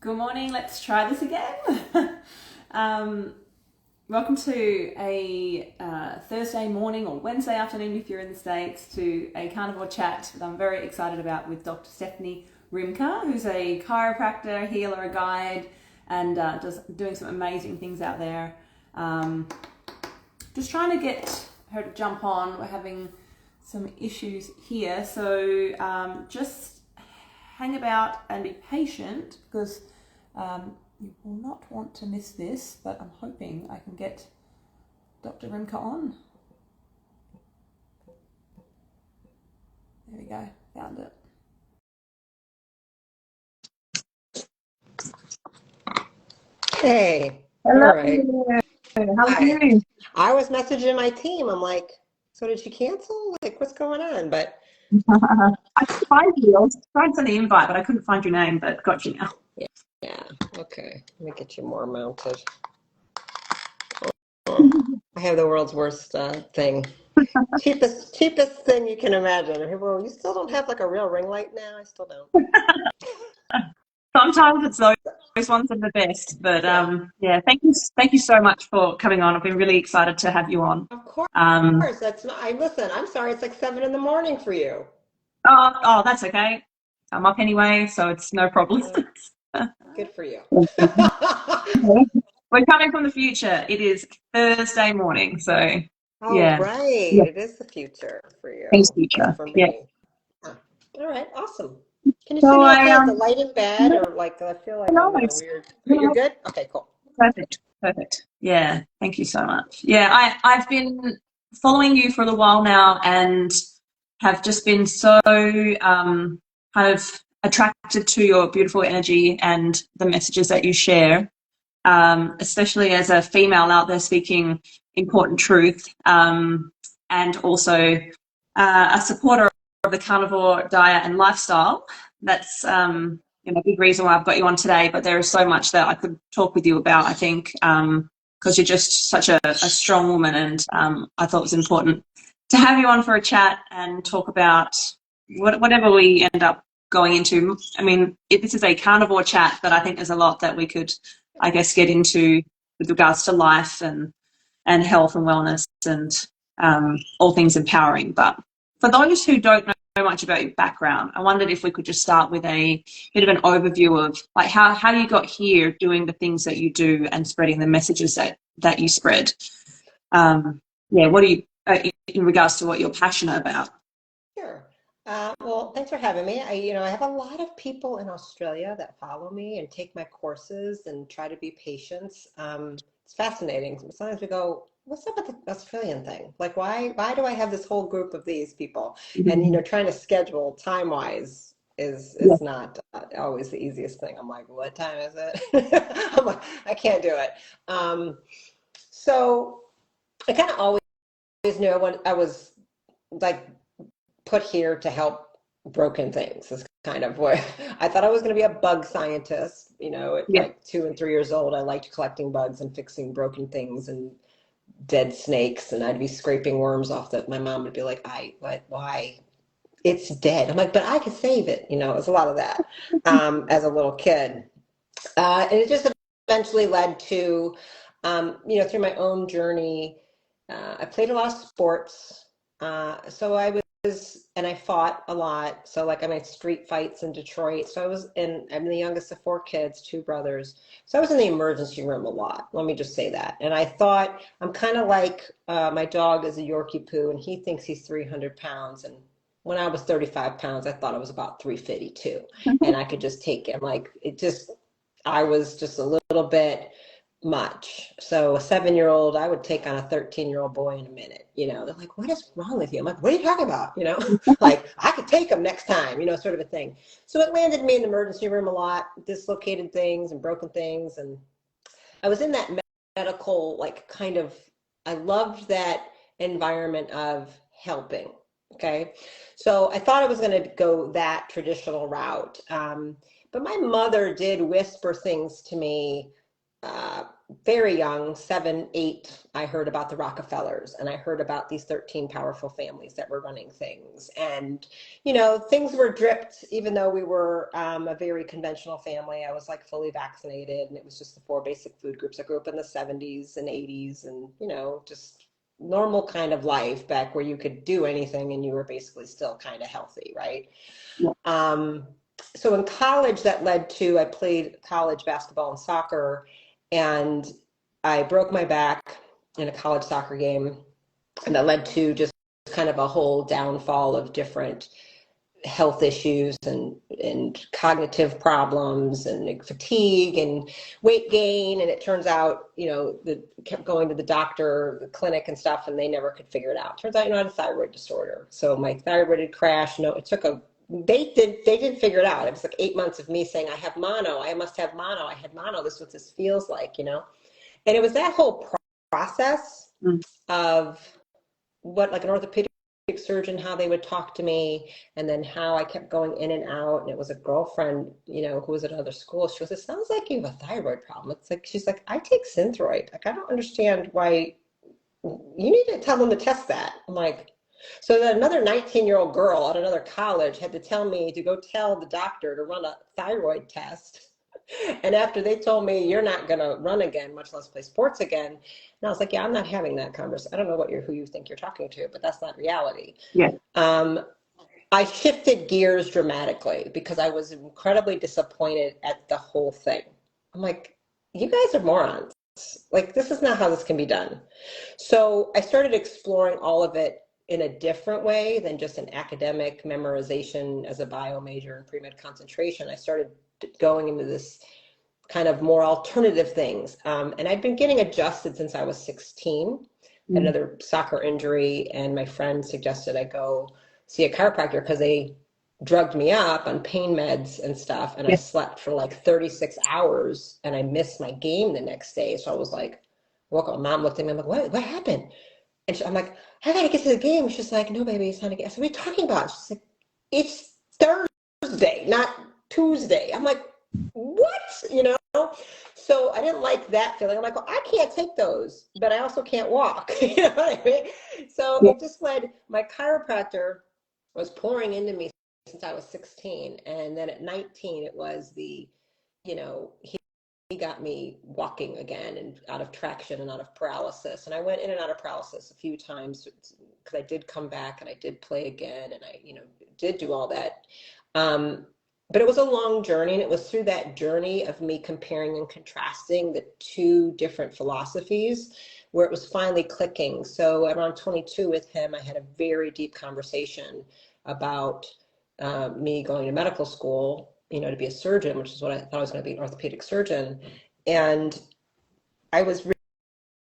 Good morning, let's try this again. Welcome to a Thursday morning or Wednesday afternoon if you're in the States to a Carnivore Chat that I'm very excited about with Dr. Stephanie Rimka, who's a chiropractor, healer, a guide, and doing some amazing things out there. Just trying to get her to jump on. We're having some issues here, so just hang about and be patient because you will not want to miss this, but I'm hoping I can get Dr. Rimka on. There we go, found it. Hey. Hello. All right. How are you? I was messaging my team. I'm like, so did she cancel? Like, what's going on? But I couldn't find you. I was trying to send the invite, but I couldn't find your name, but got you now. yeah. Okay. Let me get you more mounted. Oh, I have the world's worst thing. Cheapest thing you can imagine. Well, you still don't have like a real ring light now? I still don't. Sometimes it's those ones are the best, but yeah, thank you so much for coming on. I've been really excited to have you on. Of course. Um, That's not, listen, I'm sorry. It's like 7 in the morning for you. oh, that's okay. I'm up anyway, so it's no problem. Good for you. We're coming from the future. It is Thursday morning, so Oh, yeah, right. yeah, It is the future for things you. Not future. for Yeah. me. Huh. All right, awesome. Can you So see me I okay? Is the lighting bad or like I feel like no, I'm in a it's weird. You're no, good? Okay, cool. perfect. Yeah, thank you so much. Yeah, I've been following you for a little while now and have just been so kind of attracted to your beautiful energy and the messages that you share. Especially as a female out there speaking important truth, and also a supporter of the carnivore diet and lifestyle. That's a big reason why I've got you on today. But there is so much that I could talk with you about. I think because you're just such a strong woman, and I thought it was important to have you on for a chat and talk about whatever we end up going into. I mean, this is a carnivore chat, but I think there's a lot that we could, I guess, get into with regards to life and health and wellness and all things empowering. But for those who don't know much about your background, I wondered if we could just start with a bit of an overview of like how you got here doing the things that you do and spreading the messages that you spread. Yeah, what do you in regards to what you're passionate about? Sure. Well, thanks for having me. I have a lot of people in Australia that follow me and take my courses and try to be patients. It's fascinating. Sometimes we go, "What's up with the Australian thing? Like, why do I have this whole group of these people?" And trying to schedule time-wise Yeah. is not always the easiest thing. I'm like, "What time is it?" I'm like, I can't do it. So I kind of always knew I was like put here to help broken things is kind of what I thought. I was going to be a bug scientist. At Yeah. like 2 and 3 years old, I liked collecting bugs and fixing broken things and dead snakes. And I'd be scraping worms off that. My mom would be like, why? It's dead. I'm like, but I could save it. It was a lot of that as a little kid. And it just eventually led to, through my own journey, I played a lot of sports. So and I fought a lot. So like I made street fights in Detroit. So I'm the youngest of 4 kids, 2 brothers. So I was in the emergency room a lot. Let me just say that. And I thought I'm kind of like my dog is a Yorkie poo and he thinks he's 300 pounds. And when I was 35 pounds, I thought I was about 352 and I could just take him I was just a little bit much. So a 7-year-old, I would take on a 13-year-old boy in a minute. They're like, "What is wrong with you?" I'm like, "What are you talking about?" Like I could take him next time, sort of a thing. So it landed me in the emergency room a lot, dislocated things and broken things. And I was in that medical, like I loved that environment of helping. Okay. So I thought I was going to go that traditional route. But my mother did whisper things to me very young, 7, 8, I heard about the Rockefellers, and I heard about these 13 powerful families that were running things. And, you know, things were dripped, even though we were a very conventional family. I was like fully vaccinated, and it was just the 4 basic food groups. I grew up in the 70s and 80s, and, you know, just normal kind of life back where you could do anything and you were basically still kind of healthy, right? Yeah. So in college, that led to, I played college basketball and soccer, and I broke my back in a college soccer game, and that led to just kind of a whole downfall of different health issues and cognitive problems and fatigue and weight gain. And it turns out, you know, kept going to the doctor, the clinic and stuff, and they never could figure it out. Turns out, you know, I had a thyroid disorder. So my thyroid had crashed. No, it took they didn't figure it out. It was like 8 months of me saying, I have mono, I must have mono, I had mono, this is what this feels like, you know? And it was that whole process of what, like an orthopedic surgeon, how they would talk to me, and then how I kept going in and out. And it was a girlfriend, you know, who was at another school. She goes, it sounds like you have a thyroid problem. It's like, she's like, I take Synthroid. Like, I don't understand why you need to tell them to test that. I'm like, so then another 19-year-old girl at another college had to tell me to go tell the doctor to run a thyroid test. And after they told me, you're not going to run again, much less play sports again. And I was like, yeah, I'm not having that conversation. I don't know who you think you're talking to, but that's not reality. Yeah. I shifted gears dramatically because I was incredibly disappointed at the whole thing. I'm like, you guys are morons. Like, this is not how this can be done. So I started exploring all of it in a different way than just an academic memorization as a bio major and pre-med concentration. I started going into this kind of more alternative things. And I'd been getting adjusted since I was 16. I had another soccer injury, and my friend suggested I go see a chiropractor because they drugged me up on pain meds and stuff. And I slept for like 36 hours and I missed my game the next day. So I was like, woke up, mom looked at me, I'm like, what happened? And I'm like, I gotta get to the game. She's like, no, baby, it's not a game. I said, what are you talking about? She's like, it's Thursday, not Tuesday. I'm like, what? You know? So I didn't like that feeling. I'm like, well, I can't take those, but I also can't walk. You know what I mean? So it just led, my chiropractor was pouring into me since I was 16. And then at 19, it was you know, he got me walking again and out of traction and out of paralysis. And I went in and out of paralysis a few times because I did come back and I did play again and I, you know, did do all that. But it was a long journey, and it was through that journey of me comparing and contrasting the 2 different philosophies where it was finally clicking. So around 22 with him, I had a very deep conversation about me going to medical school, you know, to be a surgeon, which is what I thought I was going to be, an orthopedic surgeon. And I was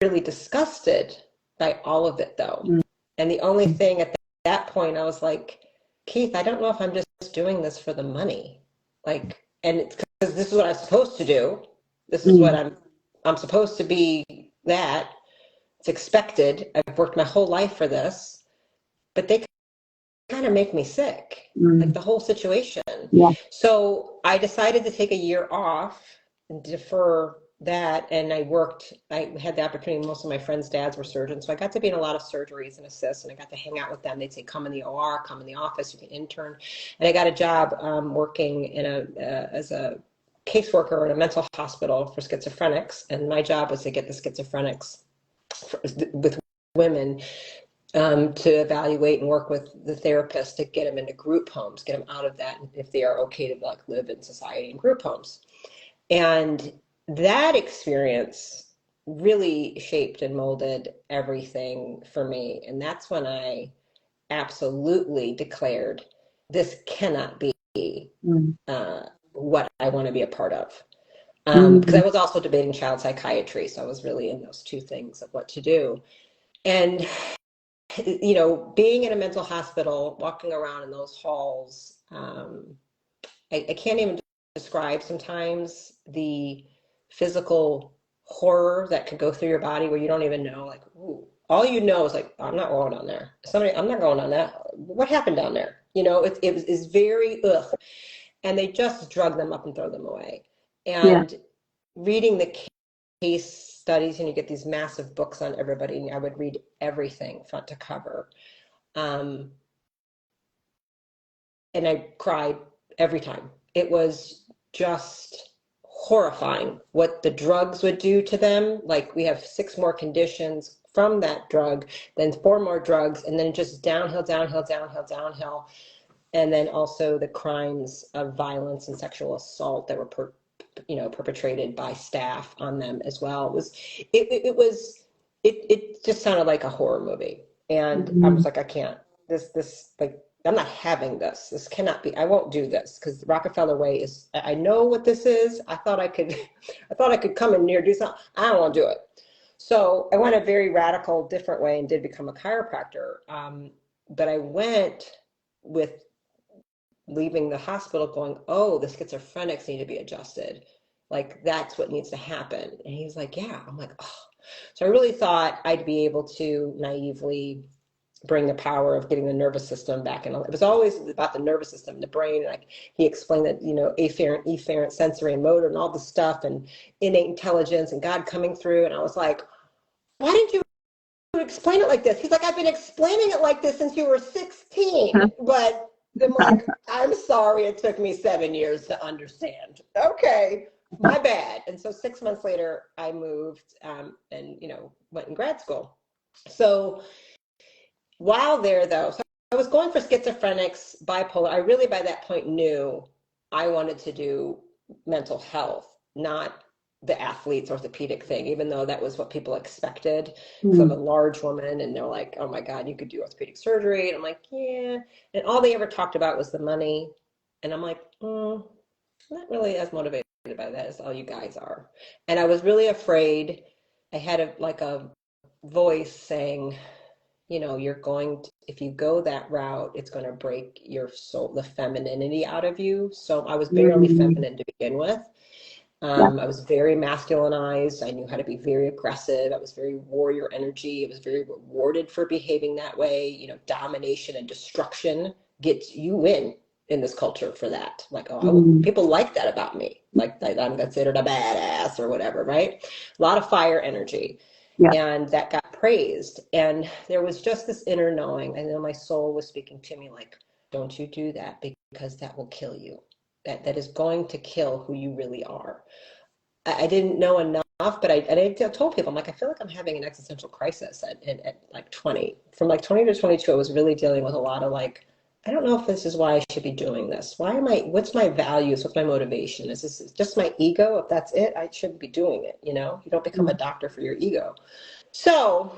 really disgusted by all of it, though. And the only thing at that point, I was like, Keith, I don't know if I'm just doing this for the money. Like, and because this is what I'm supposed to do. This is what I'm supposed to be that. It's expected. I've worked my whole life for this. But they kind of make me sick, like the whole situation. Yeah. So I decided to take a year off and defer that. And I had the opportunity, most of my friends' dads were surgeons. So I got to be in a lot of surgeries and assists, and I got to hang out with them. They'd say, come in the OR, come in the office, you can intern. And I got a job working in as a caseworker in a mental hospital for schizophrenics. And my job was to get the schizophrenics with women to evaluate and work with the therapist to get them into group homes, get them out of that, if they are okay to like live in society in group homes. And that experience really shaped and molded everything for me. And that's when I absolutely declared, this cannot be what I want to be a part of. Because I was also debating child psychiatry. So I was really in those 2 things of what to do. And you know, being in a mental hospital, walking around in those halls, I can't even describe sometimes the physical horror that could go through your body where you don't even know, like, ooh, all you know is like, I'm not going down there. I'm not going on that. What happened down there? You know, it was very, ugh. And they just drug them up and throw them away. And reading the case studies, and you get these massive books on everybody, and I would read everything front to cover. And I cried every time. It was just horrifying what the drugs would do to them. Like, we have 6 more conditions from that drug, then 4 more drugs, and then just downhill, downhill, downhill, downhill. And then also the crimes of violence and sexual assault that were perpetrated by staff on them as well. It just sounded like a horror movie. And I was like, I can't, like, I'm not having this. This cannot be, I won't do this, because the Rockefeller way is, I know what this is. I thought I could come in here, do something. I don't want to do it. So I went a very radical, different way and did become a chiropractor. But I went with leaving the hospital going, oh, the schizophrenics need to be adjusted. Like, that's what needs to happen. And he's like, yeah. I'm like, oh. So I really thought I'd be able to naively bring the power of getting the nervous system back. And it was always about the nervous system, the brain. And like, he explained that, afferent, efferent, sensory and motor and all this stuff, and innate intelligence and God coming through. And I was like, why didn't you explain it like this? He's like, I've been explaining it like this since you were 16. But I'm like, I'm sorry, it took me 7 years to understand. Okay, my bad. And so 6 months later, I moved and went in grad school. So while there, though, so I was going for schizophrenics, bipolar. I really, by that point, knew I wanted to do mental health, not the athlete's orthopedic thing, even though that was what people expected. Because I'm a large woman, and they're like, oh my God, you could do orthopedic surgery. And I'm like, yeah. And all they ever talked about was the money. And I'm like, I'm not really as motivated by that as all you guys are. And I was really afraid. I had a voice saying, if you go that route, it's going to break your soul, the femininity out of you. So I was barely feminine to begin with. I was very masculinized. I knew how to be very aggressive. I was very warrior energy. I was very rewarded for behaving that way. Domination and destruction gets you in this culture for that. Like, people like that about me. Like, I'm considered a badass or whatever, right? A lot of fire energy. Yeah. And that got praised. And there was just this inner knowing. And then my soul was speaking to me like, don't you do that, because that will kill you. That is going to kill who you really are. I didn't know enough, but I told people, I'm like, I feel like I'm having an existential crisis at like 20. From like 20 to 22, I was really dealing with a lot of like, I don't know if this is why I should be doing this. What's my values? What's my motivation? Is this just my ego? If that's it, I shouldn't be doing it. You don't become a doctor for your ego. So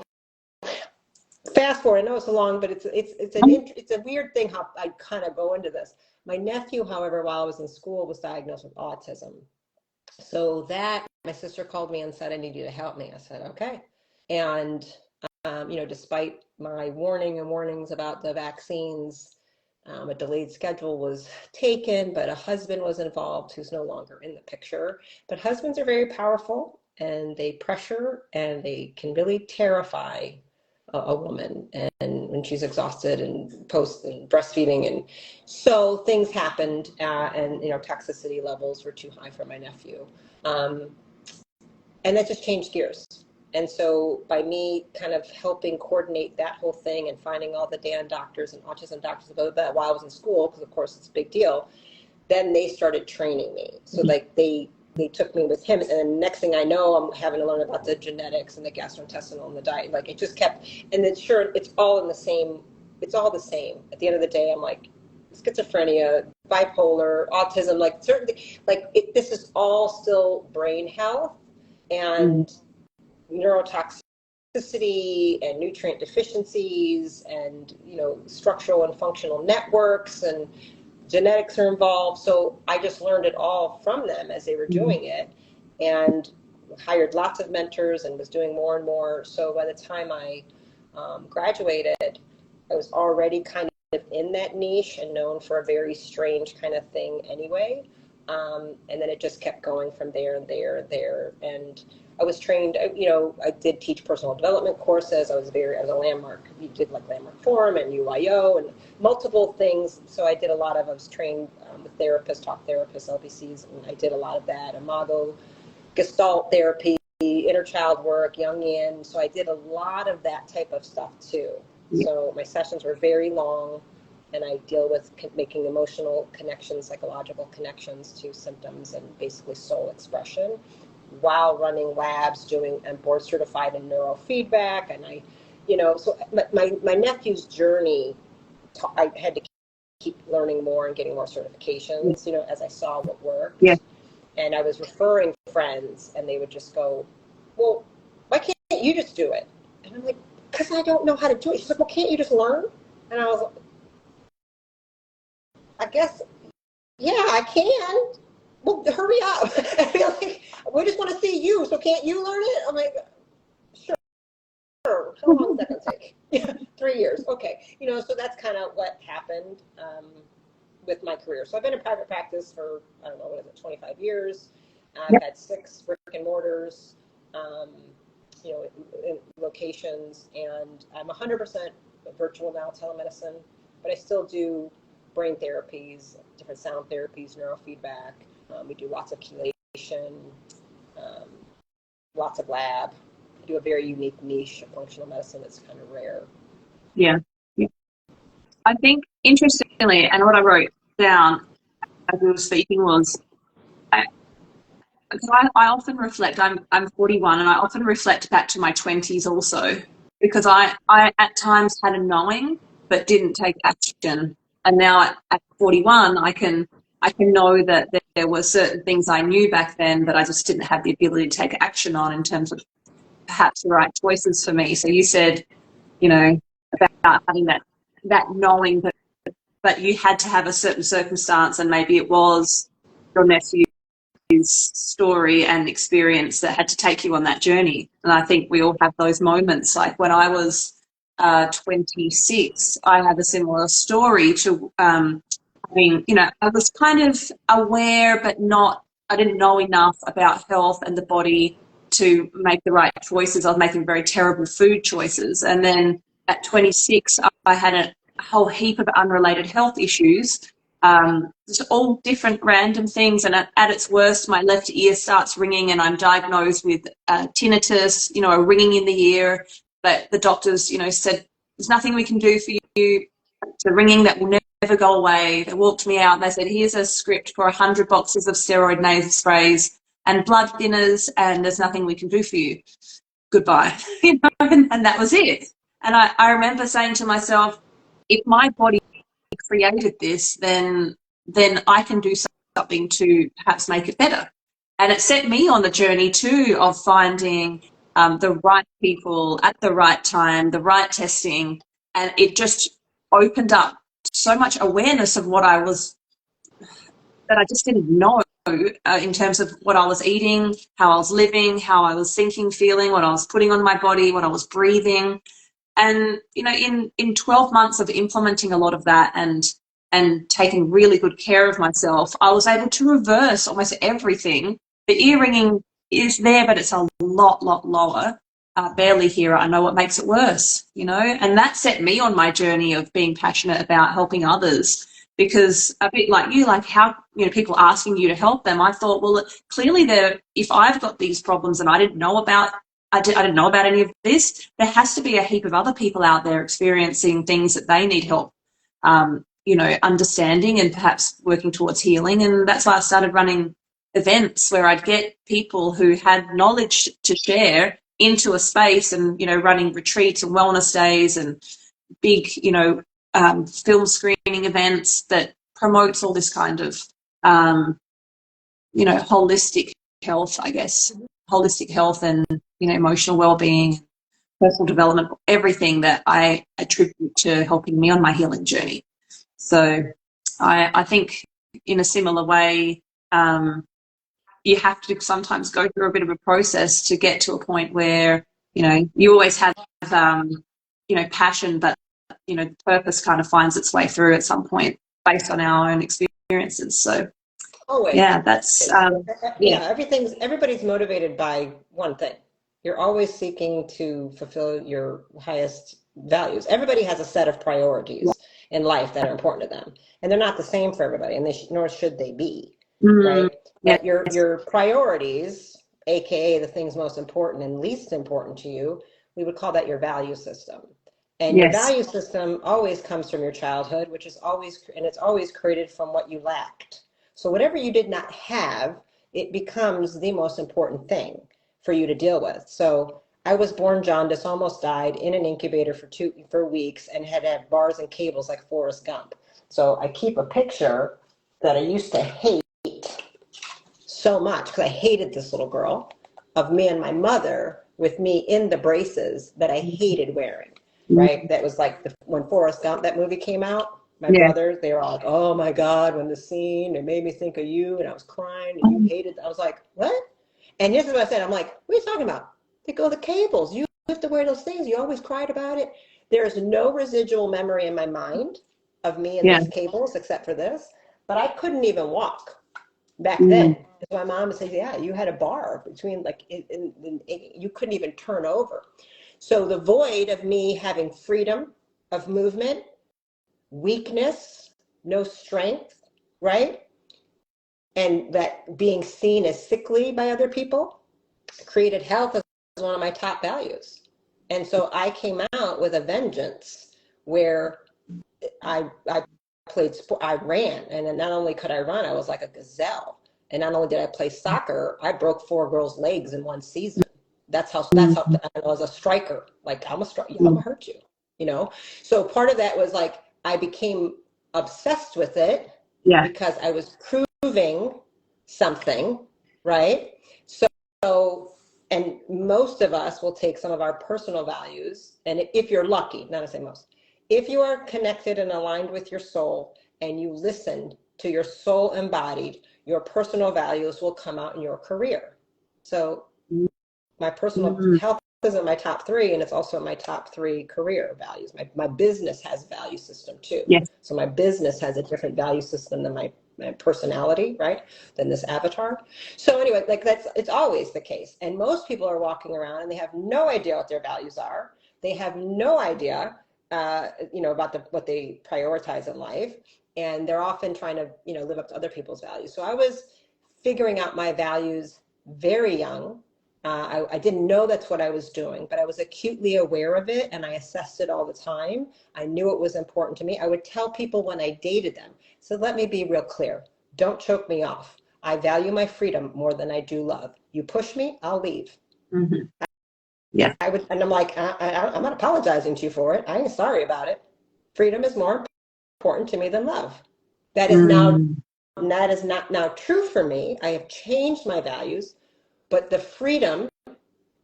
fast forward, I know it's long, but it's a weird thing how I kind of go into this. My nephew, however, while I was in school, was diagnosed with autism. So my sister called me and said, I need you to help me. I said, okay. And, despite my warnings about the vaccines, a delayed schedule was taken, but a husband was involved who's no longer in the picture. But husbands are very powerful, and they pressure, and they can really terrify a woman, and when she's exhausted and breastfeeding. And so things happened, and toxicity levels were too high for my nephew, and that just changed gears. And so by me kind of helping coordinate that whole thing and finding all the Dan doctors and autism doctors about that while I was in school, because of course it's a big deal, then they started training me. So like they took me with him, and then next thing I know, I'm having to learn about the genetics and the gastrointestinal and the diet. Like, it just kept, and then sure, it's all the same. At the end of the day, I'm like, schizophrenia, bipolar, autism, like this is all still brain health and neurotoxicity and nutrient deficiencies and, structural and functional networks, and genetics are involved. So I just learned it all from them as they were doing it, and hired lots of mentors and was doing more and more. So by the time I graduated, I was already kind of in that niche and known for a very strange kind of thing anyway. And then it just kept going from there and there and there. And I was trained, I did teach personal development courses. I was a landmark. We did like Landmark Forum and UIO and multiple things. So I was trained with therapists, talk therapists, LBCs, and I did a lot of that. Imago, Gestalt therapy, inner child work, Jungian. So I did a lot of that type of stuff too. Yeah. So my sessions were very long, and I deal with making emotional connections, psychological connections to symptoms and basically soul expression while running labs, I'm board certified in neurofeedback. And so my nephew's journey, I had to keep learning more and getting more certifications, as I saw what worked. Yeah. And I was referring friends, and they would just go, well, why can't you just do it? And I'm like, because I don't know how to do it. She's like, well, can't you just learn? And I was like, I guess, yeah, I can. Well, hurry up. I feel like, we just want to see you, so can't you learn it? I'm like, sure. How long is that going to take? 3 years. Okay. So that's kind of what happened with my career. So I've been in private practice for, I don't know, 25 years. I've had 6 brick and mortars, in locations, and I'm 100% virtual now, telemedicine, but I still do brain therapies, different sound therapies, neurofeedback. We do lots of chelation, lots of lab. I do a very unique niche of functional medicine that's kind of rare. Yeah. I think, interestingly, and what I wrote down as we were speaking was, I often reflect, I'm 41, and I often reflect back to my 20s also, because I at times had a knowing but didn't take action. And now at 41, I can know that there were certain things I knew back then that I just didn't have the ability to take action on in terms of perhaps the right choices for me. So you said, about having that knowing, but you had to have a certain circumstance, and maybe it was your nephew's story and experience that had to take you on that journey. And I think we all have those moments. Like when I was 26, I have a similar story to having, I was kind of aware, but I didn't know enough about health and the body to make the right choices. I was making very terrible food choices. And then at 26, I had a whole heap of unrelated health issues, just all different random things. And at its worst, my left ear starts ringing, and I'm diagnosed with tinnitus, a ringing in the ear. But the doctors, said, there's nothing we can do for you. It's a ringing that will never go away. They walked me out and they said, here's a script for 100 boxes of steroid nasal sprays and blood thinners, and there's nothing we can do for you. Goodbye. And that was it. And I remember saying to myself, if my body created this, then I can do something to perhaps make it better. And it set me on the journey too of finding the right people at the right time, the right testing, and it just opened up so much awareness of what I just didn't know in terms of what I was eating, how I was living, how I was thinking, feeling, what I was putting on my body, what I was breathing. And, in 12 months of implementing a lot of that and taking really good care of myself, I was able to reverse almost everything. The ear ringing is there, but it's a lot lower. Barely hear it. I know what makes it worse, and that set me on my journey of being passionate about helping others. Because a bit like you, like how, people asking you to help them, I thought, well, clearly if I've got these problems and I didn't know about any of this, there has to be a heap of other people out there experiencing things that they need help, understanding and perhaps working towards healing. And that's why I started running events where I'd get people who had knowledge to share into a space, and, running retreats and wellness days and big, film screening events that promotes all this kind of, holistic health, I guess, holistic health and, emotional well-being, personal development, everything that I attribute to helping me on my healing journey. So I think in a similar way, you have to sometimes go through a bit of a process to get to a point where, you always have, passion, but, purpose kind of finds its way through at some point based on our own experiences. So, always. Yeah, that's, everybody's motivated by one thing. You're always seeking to fulfill your highest values. Everybody has a set of priorities in life that are important to them, and they're not the same for everybody, and nor should they be, right? But your priorities AKA the things most important and least important to you, we would call that your value system. And your Yes. value system always comes from your childhood, which is always, and it's always created from what you lacked. So whatever you did not have, it becomes the most important thing for you to deal with. So I was born jaundiced, almost died in an incubator for weeks, and had to have bars and cables like Forrest Gump. So I keep a picture that I used to hate so much because I hated this little girl, of me and my mother with me in the braces that I hated wearing, right? That was like when Forrest Gump, that movie came out, my Yeah. brothers, they were all like, oh my God, when the scene, it made me think of you, and I was crying, and you hated, I was like, what? And here's what I said, I'm like, what are you talking about? They go, the cables, you have to wear those things, you always cried about it. There is no residual memory in my mind of me and Yeah. these cables except for this, but I couldn't even walk back Mm. then. My mom would say, yeah, you had a bar between, like, you couldn't even turn over. So the void of me having freedom of movement, weakness, no strength, right? And that being seen as sickly by other people created health as one of my top values. And so I came out with a vengeance where I played sport, I ran, and then not only could I run, I was like a gazelle. And not only did I play soccer, I broke 4 girls' legs in one season. That's how I was a striker. Like, I'm gonna hurt you, you know? So part of that was like, I became obsessed with it Yeah. because I was proving something, right? So, and most of us will take some of our personal values, and if you're lucky, not to say most, if you are connected and aligned with your soul and you listen to your soul embodied, your personal values will come out in your career. So my personal Mm. health isn't my top 3, and it's also my top 3 career values. My business has a value system too. Yes. So my business has a different value system than my personality, right? Than this avatar. So anyway, like, it's always the case. And most people are walking around and they have no idea what their values are. They have no idea, about what they prioritize in life. And they're often trying to, live up to other people's values. So I was figuring out my values very young. I didn't know that's what I was doing, but I was acutely aware of it, and I assessed it all the time. I knew it was important to me. I would tell people when I dated them, so let me be real clear. Don't choke me off. I value my freedom more than I do love. You push me, I'll leave. Mm-hmm. Yeah. And I'm like, I'm not apologizing to you for it. I ain't sorry about it. Freedom is more important to me than love. That is now, Mm. that is not now true for me. I have changed my values, but the freedom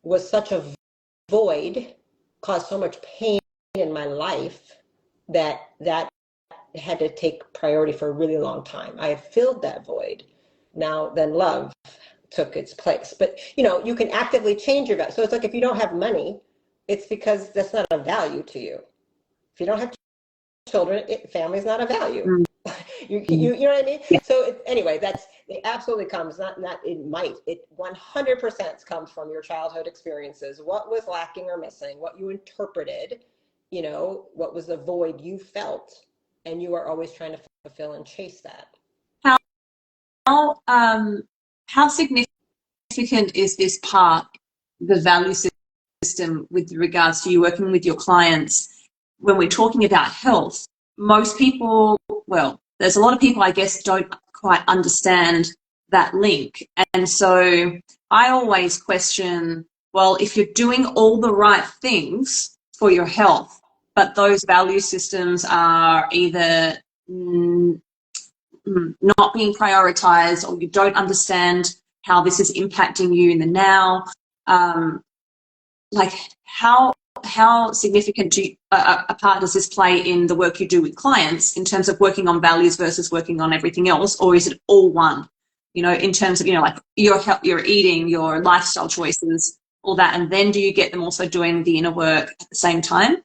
was such a void, caused so much pain in my life that had to take priority for a really long time. I have filled that void. Now then love took its place. But you can actively change your value. So it's like, if you don't have money, it's because that's not a value to you. If you don't have children, family's not a value. Mm. You know what I mean? Yeah. So anyway, it absolutely comes, not it 100% comes from your childhood experiences. What was lacking or missing, what you interpreted, what was the void you felt, and you are always trying to fulfill and chase that. How how significant is this part, the value system, with regards to you working with your clients? When we're talking about health, most people, well, there's a lot of people, I guess, don't quite understand that link. And so I always question, well, if you're doing all the right things for your health, but those value systems are either not being prioritized, or you don't understand how this is impacting you in the now, like how significant a part does this play in the work you do with clients in terms of working on values versus working on everything else? Or is it all one, in terms of, like your health, your eating, your lifestyle choices, all that, and then do you get them also doing the inner work at the same time?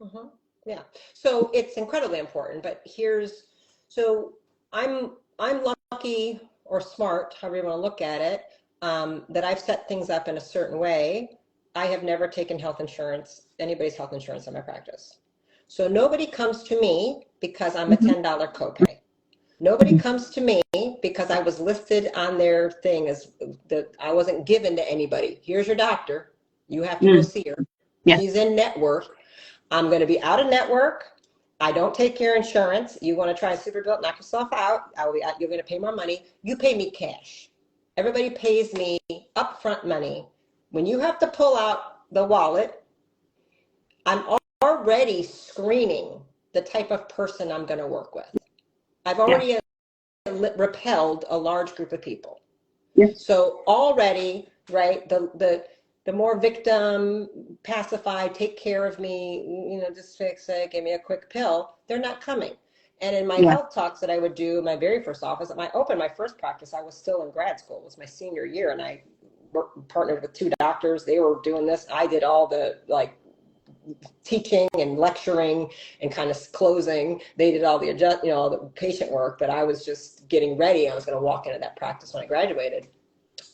Mm-hmm. Yeah. So it's incredibly important, but so I'm lucky or smart, however you want to look at it, that I've set things up in a certain way. I have never taken anybody's health insurance in my practice. So nobody comes to me because I'm a $10 copay. Nobody Mhm. comes to me because I was listed on their thing as that I wasn't given to anybody. Here's your doctor. You have to go Mm. see her. Yeah. She's in network. I'm going to be out of network. I don't take your insurance. You want to try a super bill, knock yourself out. You're going to pay more money. You pay me cash. Everybody pays me upfront money. When you have to pull out the wallet, I'm already screening the type of person I'm going to work with. I've Yeah. already repelled a large group of people. Yeah. So already, right, the more victim, pacified, take care of me, just fix it, give me a quick pill, they're not coming. And in my Yeah. health talks that I would do in my very first office, I opened my first practice, I was still in grad school. It was my senior year, and I partnered with two doctors. They were doing this. I did all the teaching and lecturing and kind of closing. They did all the all the patient work, but I was just getting ready. I was going to walk into that practice when I graduated.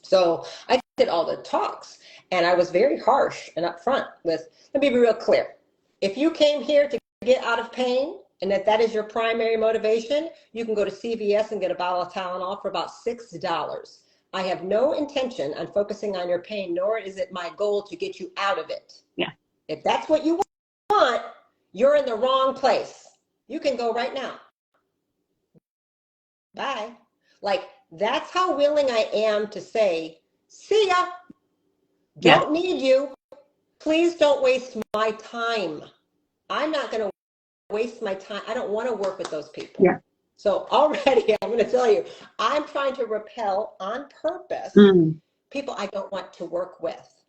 So I did all the talks, and I was very harsh and upfront with, let me be real clear. If you came here to get out of pain, and that is your primary motivation, you can go to CVS and get a bottle of Tylenol for about $6. I have no intention on focusing on your pain, nor is it my goal to get you out of it. Yeah. If that's what you want, you're in the wrong place. You can go right now. Bye. Like, that's how willing I am to say, see ya. Yeah. Don't need you. Please don't waste my time. I'm not going to waste my time. I don't want to work with those people. Yeah. So already, I'm going to tell you, I'm trying to repel on purpose Mm. people I don't want to work with.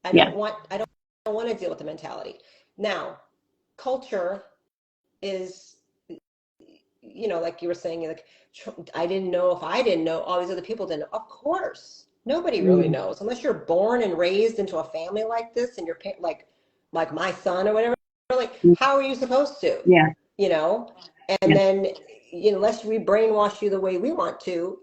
Yeah. I don't want to deal with the mentality. Now, culture is, like you were saying, like, I didn't know if I didn't know, all these other people didn't know. Of course, nobody really Mm. knows unless you're born and raised into a family like this, and you're like my son or whatever. Like, Mm. how are you supposed to? Yeah. You know, and Yeah. then unless we brainwash you the way we want to,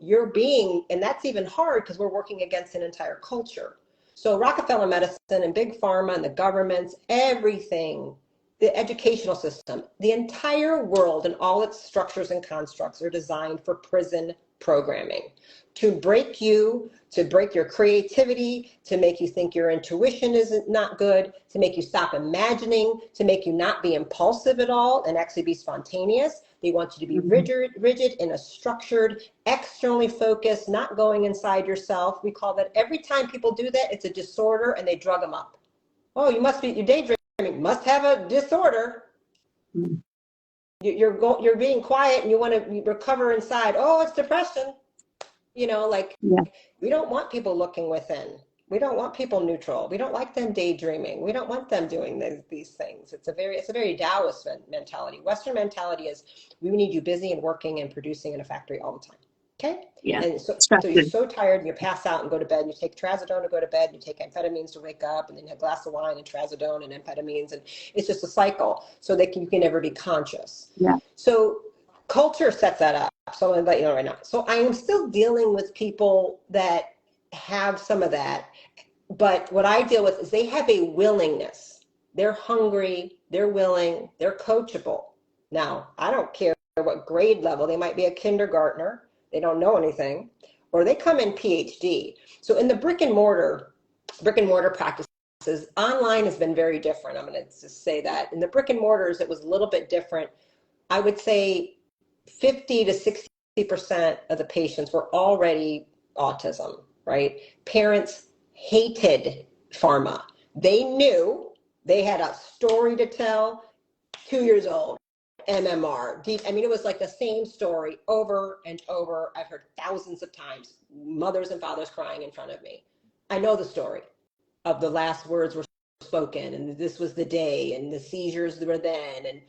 and that's even hard because we're working against an entire culture. So Rockefeller medicine and big pharma and the governments, everything, the educational system, the entire world and all its structures and constructs are designed for prison programming to break you, to break your creativity, to make you think your intuition isn't not good, to make you stop imagining, to make you not be impulsive at all and actually be spontaneous. They want you to be Mm. rigid in a structured, externally focused, not going inside yourself. We call that, every time people do that, it's a disorder, and they drug them up. Oh, you're daydreaming, must have a disorder. Mm. You're being quiet and you want to recover inside. Oh, it's depression. Like, Yeah. we don't want people looking within. We don't want people neutral. We don't like them daydreaming. We don't want them doing these things. It's a very Taoist mentality. Western mentality is, we need you busy and working and producing in a factory all the time. Okay? Yeah. And so you're Structured. so tired and you pass out and go to bed, and you take trazodone to go to bed, and you take amphetamines to wake up, and then you have a glass of wine and trazodone and amphetamines, and it's just a cycle, so you can never be conscious. Yeah. So culture sets that up. So I'm going to let you know right now. So I am still dealing with people that have some of that. But what I deal with is they have a willingness. They're hungry, they're willing, they're coachable. Now, I don't care what grade level. They might be a kindergartner, they don't know anything, or they come in PhD. So in the brick and mortar practices, online has been very different. I'm going to just say that. In the brick and mortars, it was a little bit different. I would say 50 to 60% of the patients were already autism, right? Parents hated pharma. They knew they had a story to tell. 2 years old, MMR. I mean, it was like the same story over and over. I've heard thousands of times, mothers and fathers crying in front of me. I know the story of the last words were spoken, and this was the day, and the seizures were then. And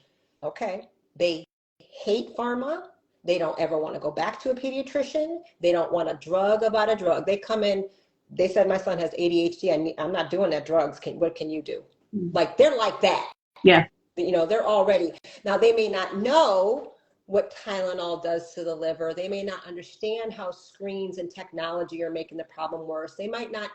okay, they hate pharma. They don't ever want to go back to a pediatrician. They don't want a drug about a drug. They come in, they said, my son has ADHD. I'm not doing that drugs. What can you do? Mm. Like, they're like that. Yeah. They're already, now they may not know what Tylenol does to the liver. They may not understand how screens and technology are making the problem worse. They might not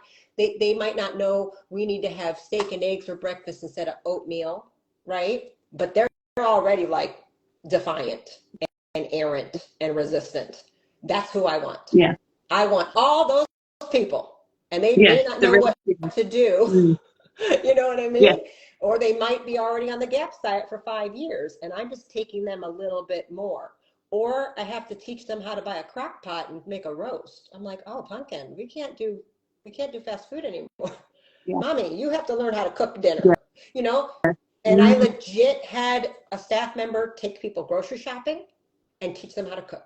know we need to have steak and eggs for breakfast instead of oatmeal, right? But they're already like defiant and errant and resistant. That's who I want. Yeah. I want all those people, and they Yeah. may not know what to do. You know what I mean? Yeah. Or they might be already on the GAPS diet for 5 years, and I'm just taking them a little bit more. Or I have to teach them how to buy a crock pot and make a roast. I'm like, oh, pumpkin, we can't do fast food anymore. Yeah. Mommy, you have to learn how to cook dinner, Yeah. you know? And I legit had a staff member take people grocery shopping and teach them how to cook.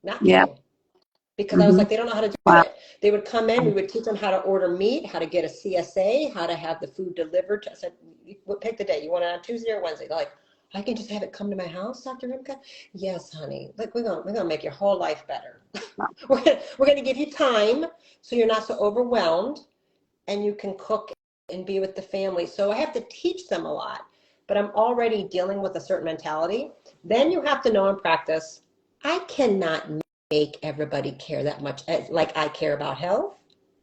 Not Yeah. kidding. Because I was like, they don't know how to do Wow. it. They would come in, we would teach them how to order meat, how to get a CSA, how to have the food delivered. I said, pick the day. You want it on Tuesday or Wednesday? They're like, I can just have it come to my house, Dr. Rimka? Yes, honey. Like, we're gonna make your whole life better. we're gonna give you time so you're not so overwhelmed and you can cook and be with the family. So I have to teach them a lot, but I'm already dealing with a certain mentality. Then you have to know and practice. I cannot make everybody care that much like I care about health.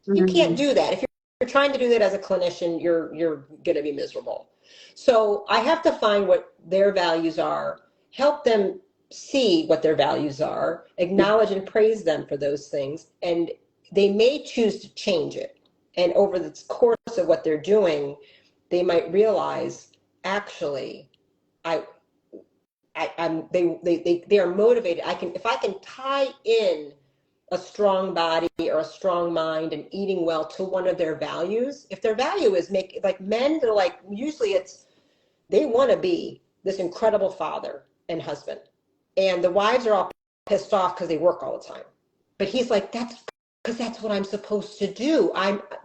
You can't do that. If you're trying to do that as a clinician, you're going to be miserable. So I have to find what their values are, help them see what their values are, acknowledge and praise them for those things, and they may choose to change it. And over the course of what they're doing, they might realize, actually, they are motivated. If I can tie in a strong body or a strong mind and eating well to one of their values, if their value is like men, they're like, usually they want to be this incredible father and husband, and the wives are all pissed off because they work all the time. But he's like, that's what I'm supposed to do.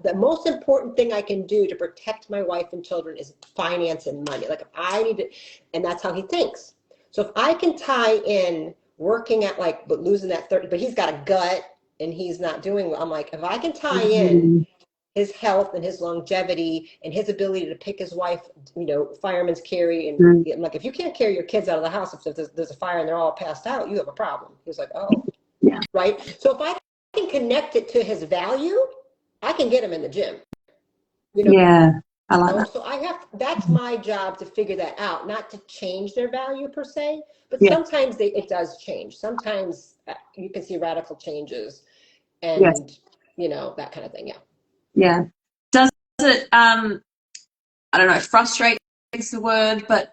The most important thing I can do to protect my wife and children is finance and money. Like, I need to, and that's how he thinks. So if I can tie in working at but losing that 30, but he's got a gut and he's not doing well. I'm like, if I can tie in his health and his longevity and his ability to pick his wife, fireman's carry. And I'm like, if you can't carry your kids out of the house, if there's a fire and they're all passed out, you have a problem. He was like, oh, yeah. Right. So if I can connect it to his value, I can get him in the gym. Yeah. I like that. So that's my job to figure that out, not to change their value per se, but Yeah. sometimes it does change. Sometimes you can see radical changes and, Yes. that kind of thing. Yeah. Yeah. Does it, I don't know, frustrate is the word, but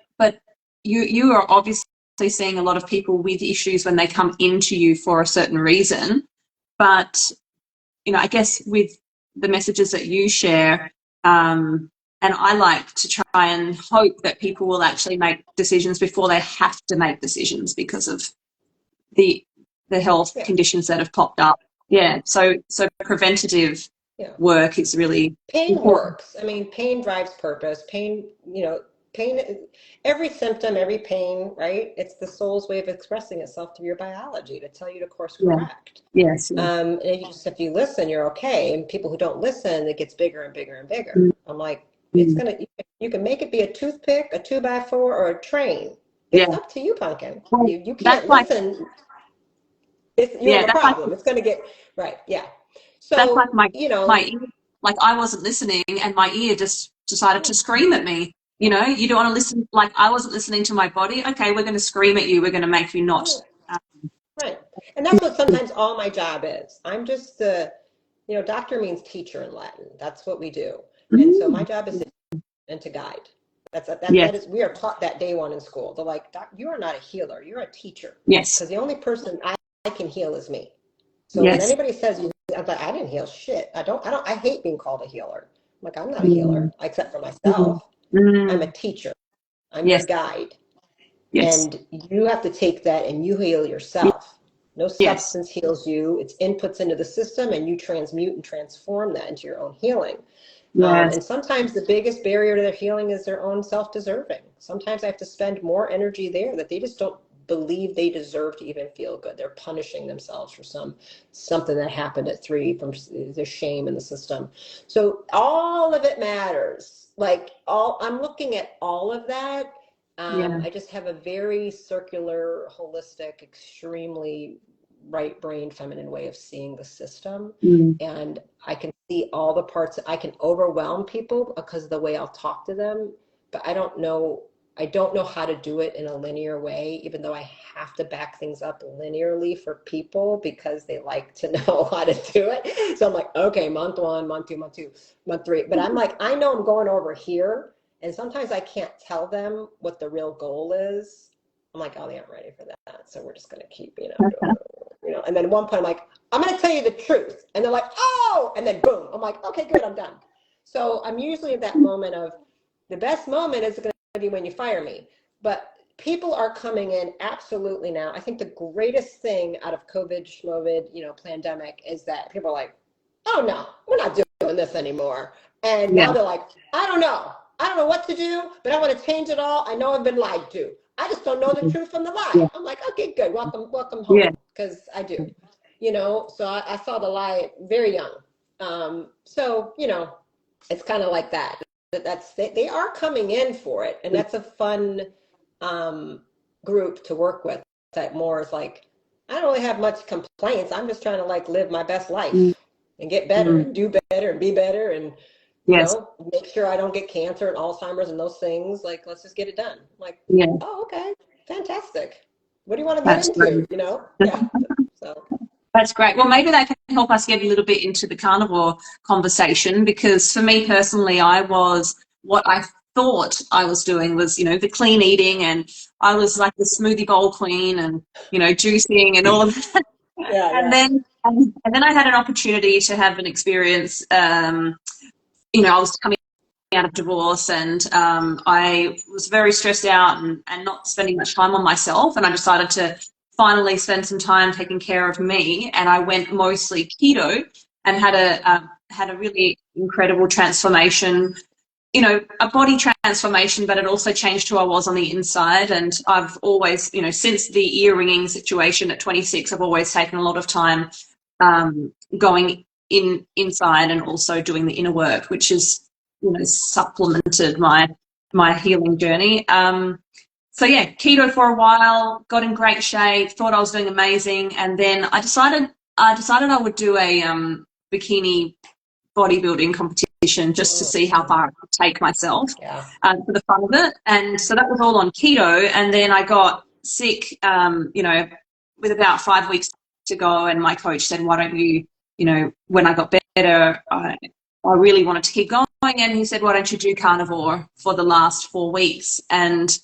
you are obviously seeing a lot of people with issues when they come into you for a certain reason. But, I guess with the messages that you share, and I like to try and hope that people will actually make decisions before they have to make decisions because of the health conditions that have popped up. Yeah. So preventative work is really pain important. works. I mean, pain drives purpose. Pain, every symptom, every pain, right? It's the soul's way of expressing itself through your biology to tell you to course correct. Yes. And if you listen, you're okay. And people who don't listen, it gets bigger and bigger and bigger. I'm like, you can make it be a toothpick, a 2x4, or a train. It's up to you, pumpkin. Well, you can't listen. You have a problem. It's going to get right. Yeah. So that's like my ear, like I wasn't listening and my ear just decided to scream at me. You don't want to listen. Like, I wasn't listening to my body. Okay, we're going to scream at you. We're going to make you not. Right. And that's what sometimes all my job is. I'm just doctor means teacher in Latin. That's what we do. And so my job is to teach and to guide. That is, we are taught that day one in school. They're like, you are not a healer. You're a teacher. Yes. Because the only person I can heal is me. So when anybody says I'm like, I didn't heal shit. I hate being called a healer. I'm like, I'm not a healer, except for myself. I'm a teacher. I'm your guide. Yes. And you have to take that and you heal yourself. No substance heals you. It's inputs into the system and you transmute and transform that into your own healing. Yes. And sometimes the biggest barrier to their healing is their own self-deserving. Sometimes I have to spend more energy there that they just don't believe they deserve to even feel good. They're punishing themselves for something that happened at 3 from their shame in the system. So all of it matters. I'm looking at all of that. I just have a very circular, holistic, extremely right-brained, feminine way of seeing the system. And I can see all the parts. I can overwhelm people because of the way I'll talk to them, but I don't know I don't know how to do it in a linear way, even though I have to back things up linearly for people because they like to know how to do it. So I'm like, okay, month 1, month 2, month 2, month 3. But I'm like, I know I'm going over here. And sometimes I can't tell them what the real goal is. I'm like, oh, they aren't ready for that. So we're just going to keep, and then at one point I'm like, I'm going to tell you the truth. And they're like, oh, and then boom. I'm like, okay, good, I'm done. So I'm usually at that moment of, the best moment is going to be when you fire me. But people are coming in absolutely now. I think the greatest thing out of COVID, pandemic is that people are like, oh no, we're not doing this anymore. And now they're like, I don't know. I don't know what to do, but I want to change it all. I know I've been lied to. I just don't know the truth from the lie. I'm like, okay, good. Welcome home. Because I do. So I saw the lie very young. It's kind of like that. They are coming in for it, and that's a fun group to work with. That more is like, I don't really have much complaints. I'm just trying to like live my best life and get better and do better and be better and make sure I don't get cancer and Alzheimer's and those things. Like, let's just get it done. I'm like, oh, okay, fantastic. What do you want to get into? Yeah. So. That's great. Well, maybe that can help us get a little bit into the carnivore conversation, because for me personally, what I thought I was doing was, the clean eating, and I was like the smoothie bowl queen and, juicing and all of that. And then I had an opportunity to have an experience. I was coming out of divorce, and I was very stressed out and not spending much time on myself, and I decided to finally spend some time taking care of me, and I went mostly keto and had a really incredible transformation, a body transformation, but it also changed who I was on the inside. And I've always, since the ear ringing situation at 26, I've always taken a lot of time going inside and also doing the inner work, which is, supplemented my healing journey. So yeah, keto for a while, got in great shape, thought I was doing amazing, and then I decided I would do a bikini bodybuilding competition just to see how far I could take myself for the fun of it. And so that was all on keto, and then I got sick, with about 5 weeks to go, and my coach said, why don't you, when I got better, I really wanted to keep going, and he said, why don't you do carnivore for the last 4 weeks? And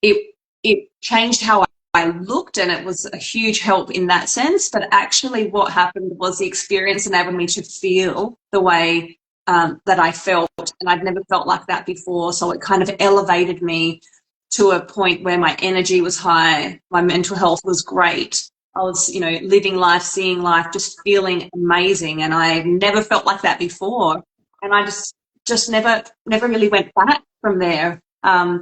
it changed how I looked, and it was a huge help in that sense. But actually what happened was the experience enabled me to feel the way that I felt, and I'd never felt like that before. So it kind of elevated me to a point where my energy was high, my mental health was great. I was, living life, seeing life, just feeling amazing. And I never felt like that before. And I just never really went back from there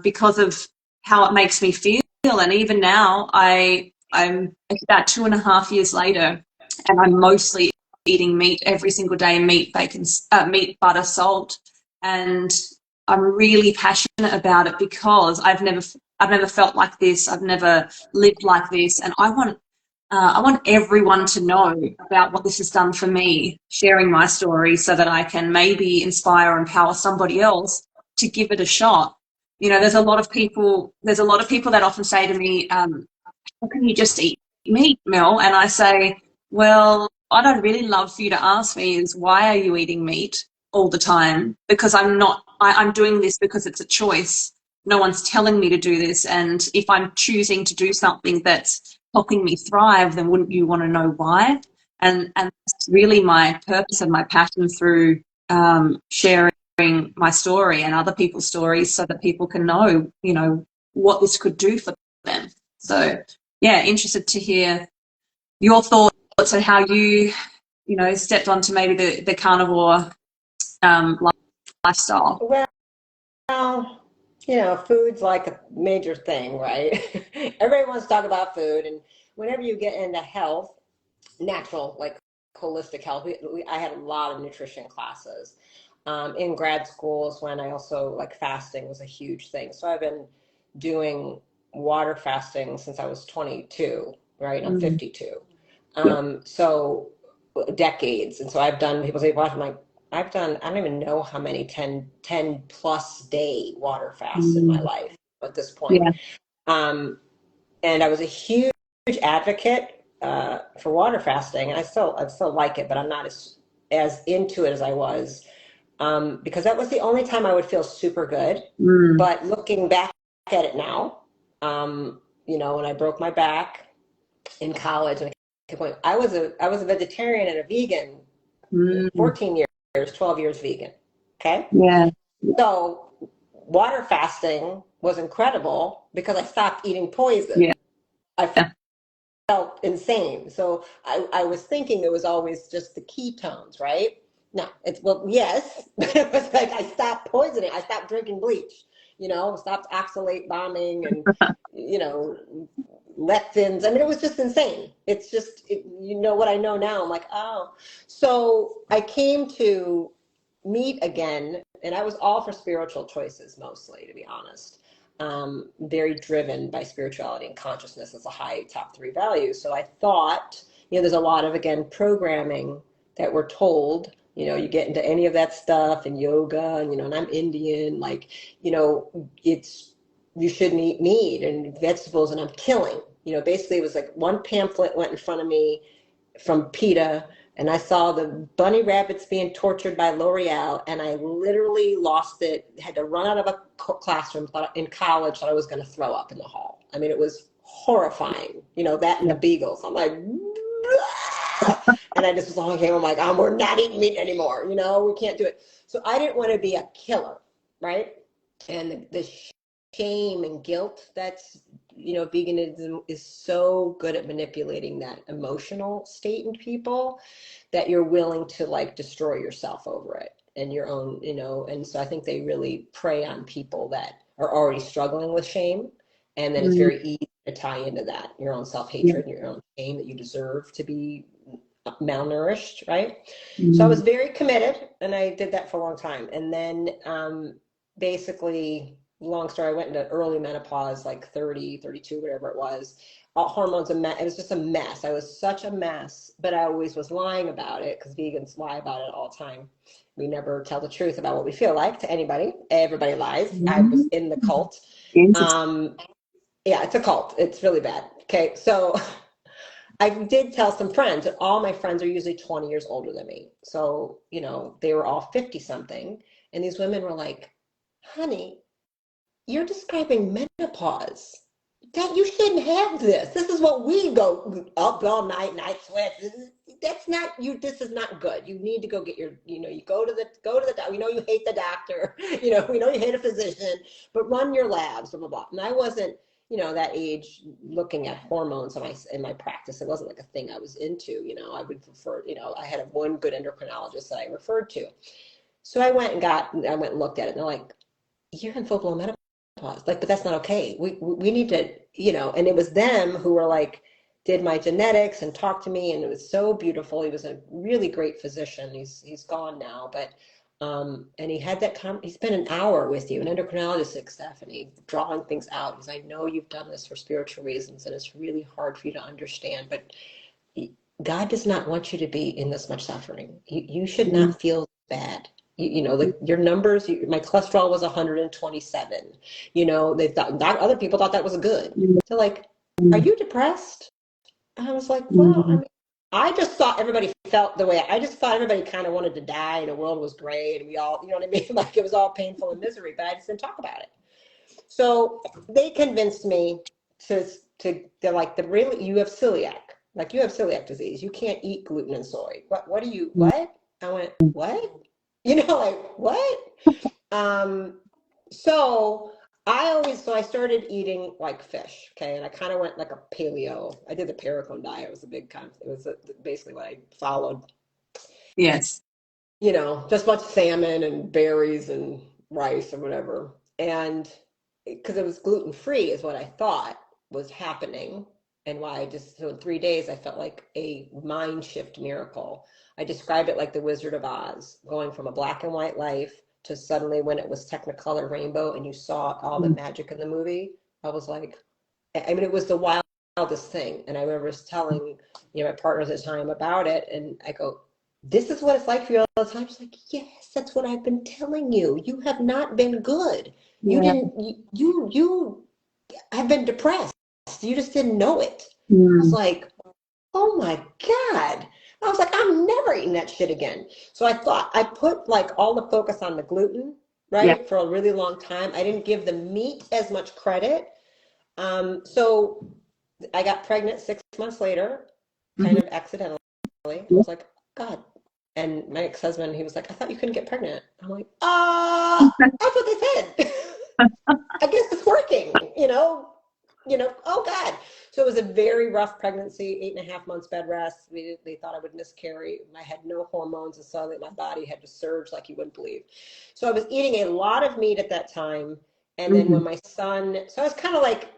because of how it makes me feel. And even now, I'm about 2.5 years later, and I'm mostly eating meat every single day, meat, bacon, meat, butter, salt. And I'm really passionate about it because I've never felt like this. I've never lived like this. And I want everyone to know about what this has done for me, sharing my story so that I can maybe inspire or empower somebody else to give it a shot. There's a lot of people that often say to me, how can you just eat meat, Mel? And I say, well, what I'd really love for you to ask me is, why are you eating meat all the time? Because I'm doing this because it's a choice. No one's telling me to do this. And if I'm choosing to do something that's helping me thrive, then wouldn't you want to know why? And that's really my purpose and my passion through sharing my story and other people's stories, so that people can know, what this could do for them. So yeah, interested to hear your thoughts on how you, stepped onto maybe the carnivore lifestyle. Well, food's like a major thing, right? Everybody wants to talk about food, and whenever you get into health, natural, like holistic health, I had a lot of nutrition classes. In grad schools, when I also fasting was a huge thing. So I've been doing water fasting since I was 22, right? I'm 52. So decades. And so I've done, people say, watch, I'm like, I don't even know how many 10 plus day water fasts in my life. at this point. Yeah. And I was a huge advocate for water fasting, and I still like it, but I'm not as into it as I was, because that was the only time I would feel super good. Mm. But looking back at it now, when I broke my back in college, and I was a vegetarian and a vegan, Mm. 14 years, 12 years vegan. Okay, Yeah. so water fasting was incredible because I stopped eating Yeah. poison. I Yeah. felt insane. So I was thinking it was always just the ketones, right? No, well, yes, but it was like I stopped poisoning. I stopped drinking bleach, stopped oxalate bombing and, lectins. I mean, it was just insane. It's just, what I know now. I'm like, oh. So I came to meet again, and I was all for spiritual choices mostly, to be honest. Very driven by spirituality and consciousness as a high top three value. So I thought, there's a lot of, again, programming that we're told, you get into any of that stuff and yoga and I'm Indian, like, it's, you shouldn't eat meat and vegetables, and I'm killing, basically it was like one pamphlet went in front of me from PETA, and I saw the bunny rabbits being tortured by L'Oreal, and I literally lost it, had to run out of a classroom, thought in college, thought I was going to throw up in the hall. I mean, it was horrifying, that and the beagles. I'm like, and I just was looking, I'm like, we're not eating meat anymore, we can't do it. So I didn't want to be a killer, right? And the shame and guilt that's, veganism is so good at manipulating that emotional state in people that you're willing to like destroy yourself over it and your own, and so I think they really prey on people that are already struggling with shame. And then it's Mm. very easy to tie into that, your own Yeah. self-hatred and your own shame that you deserve to be malnourished, right? So I was Mm. very committed, and I did that for a long time. And then basically, long story, I went into early menopause, like 30, 32, whatever it was. All hormones, it was just a mess. I was such a mess, but I always was lying about it because vegans lie about it all the time. We never tell the truth about what we feel like to anybody. Everybody lies. I was Mm. in the cult. Interesting. Yeah, it's a cult. It's really bad. Okay, so I did tell some friends, and all my friends are usually 20 years older than me. So, they were all 50 something. And these women were like, honey, you're describing menopause. That you shouldn't have this. This is what we go up all night sweats. That's not you. This is not good. You need to go get your, you go to the doctor. We know you hate the doctor. We know you hate a physician, but run your labs, blah, blah, blah. And I wasn't, that age looking at hormones in my practice. It wasn't like a thing I was into, I would prefer, I had one good endocrinologist that I referred to. So I went and looked at it, and they're like, you're in full blown menopause. Like, but that's not okay. We need to, and it was them who were like, did my genetics and talked to me, and it was so beautiful. He was a really great physician. He's gone now, but and he had he spent an hour with you, an endocrinologist like Stephanie, drawing things out. Because I know you've done this for spiritual reasons, and it's really hard for you to understand, but God does not want you to be in this much suffering. You should Mm. not feel bad. Like your numbers, my cholesterol was 127. They thought, other people thought that was good. They're like, are you depressed? And I was like, well, I Mm. mean, I just thought everybody felt the way, I just thought everybody kind of wanted to die and the world was great. And we all, you know what I mean? Like it was all painful and misery, but I just didn't talk about it. So they convinced me they're like, you have celiac. Like you have celiac disease. You can't eat gluten and soy. What? I went, what? Like, what? Um, so so I started eating like fish, okay, and I kind of went like a paleo. I did the Paracone diet. It was a big it was basically what I followed. Yes. Just a bunch of salmon and berries and rice or whatever. And because it was gluten free, is what I thought was happening, and why so in 3 days I felt like a mind shift miracle. I described it like the Wizard of Oz, going from a black and white life to suddenly when it was Technicolor rainbow and you saw all the magic in the movie. I was like, I mean, it was the wildest thing. And I remember telling my partners at the time about it, and I go, this is what it's like for you all the time. She's like, yes, that's what I've been telling you. You have not been good. You Yeah. didn't, you have been depressed. You just didn't know it. I was Mm. like, oh my God. I was like, I'm never eating that shit again. So I thought I put like all the focus on the gluten, Yeah. right? For a really long time. I didn't give the meat as much credit. So I got pregnant 6 months later, kind Mhm. of accidentally. I Yeah. was like, God. And my ex-husband, he was like, I thought you couldn't get pregnant. I'm like, that's what they said. I guess it's working, oh God. So it was a very rough pregnancy, 8.5 months bed rest. They thought I would miscarry. I had no hormones, and suddenly my body had to surge like you wouldn't believe. So I was eating a lot of meat at that time. And then when Mhm. my son, so I was kind of like,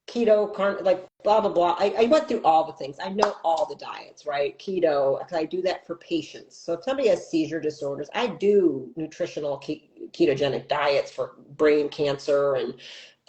keto, like blah, blah, blah. I went through all the things. I know all the diets, right? Keto, because I do that for patients. So if somebody has seizure disorders, I do nutritional ketogenic diets for brain cancer, and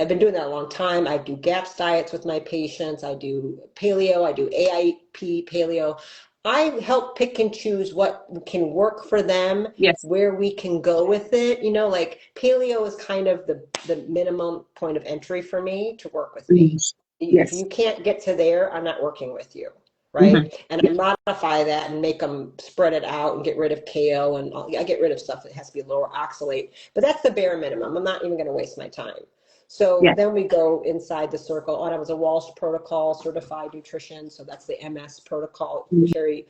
I've been doing that a long time. I do GAPS diets with my patients. I do paleo. I do AIP paleo. I help pick and choose what can work for them, Yes. where we can go with it. Like paleo is kind of the minimum point of entry for me to work with Mm. me. If Yes. you can't get to there, I'm not working with you. Mhm. Right. And I Yeah. modify that and make them spread it out and get rid of kale. And I get rid of stuff that has to be lower oxalate, but that's the bare minimum. I'm not even going to waste my time. So Yeah. then we go inside the circle. And I was a Walsh protocol certified nutrition. So that's the MS protocol, Mm.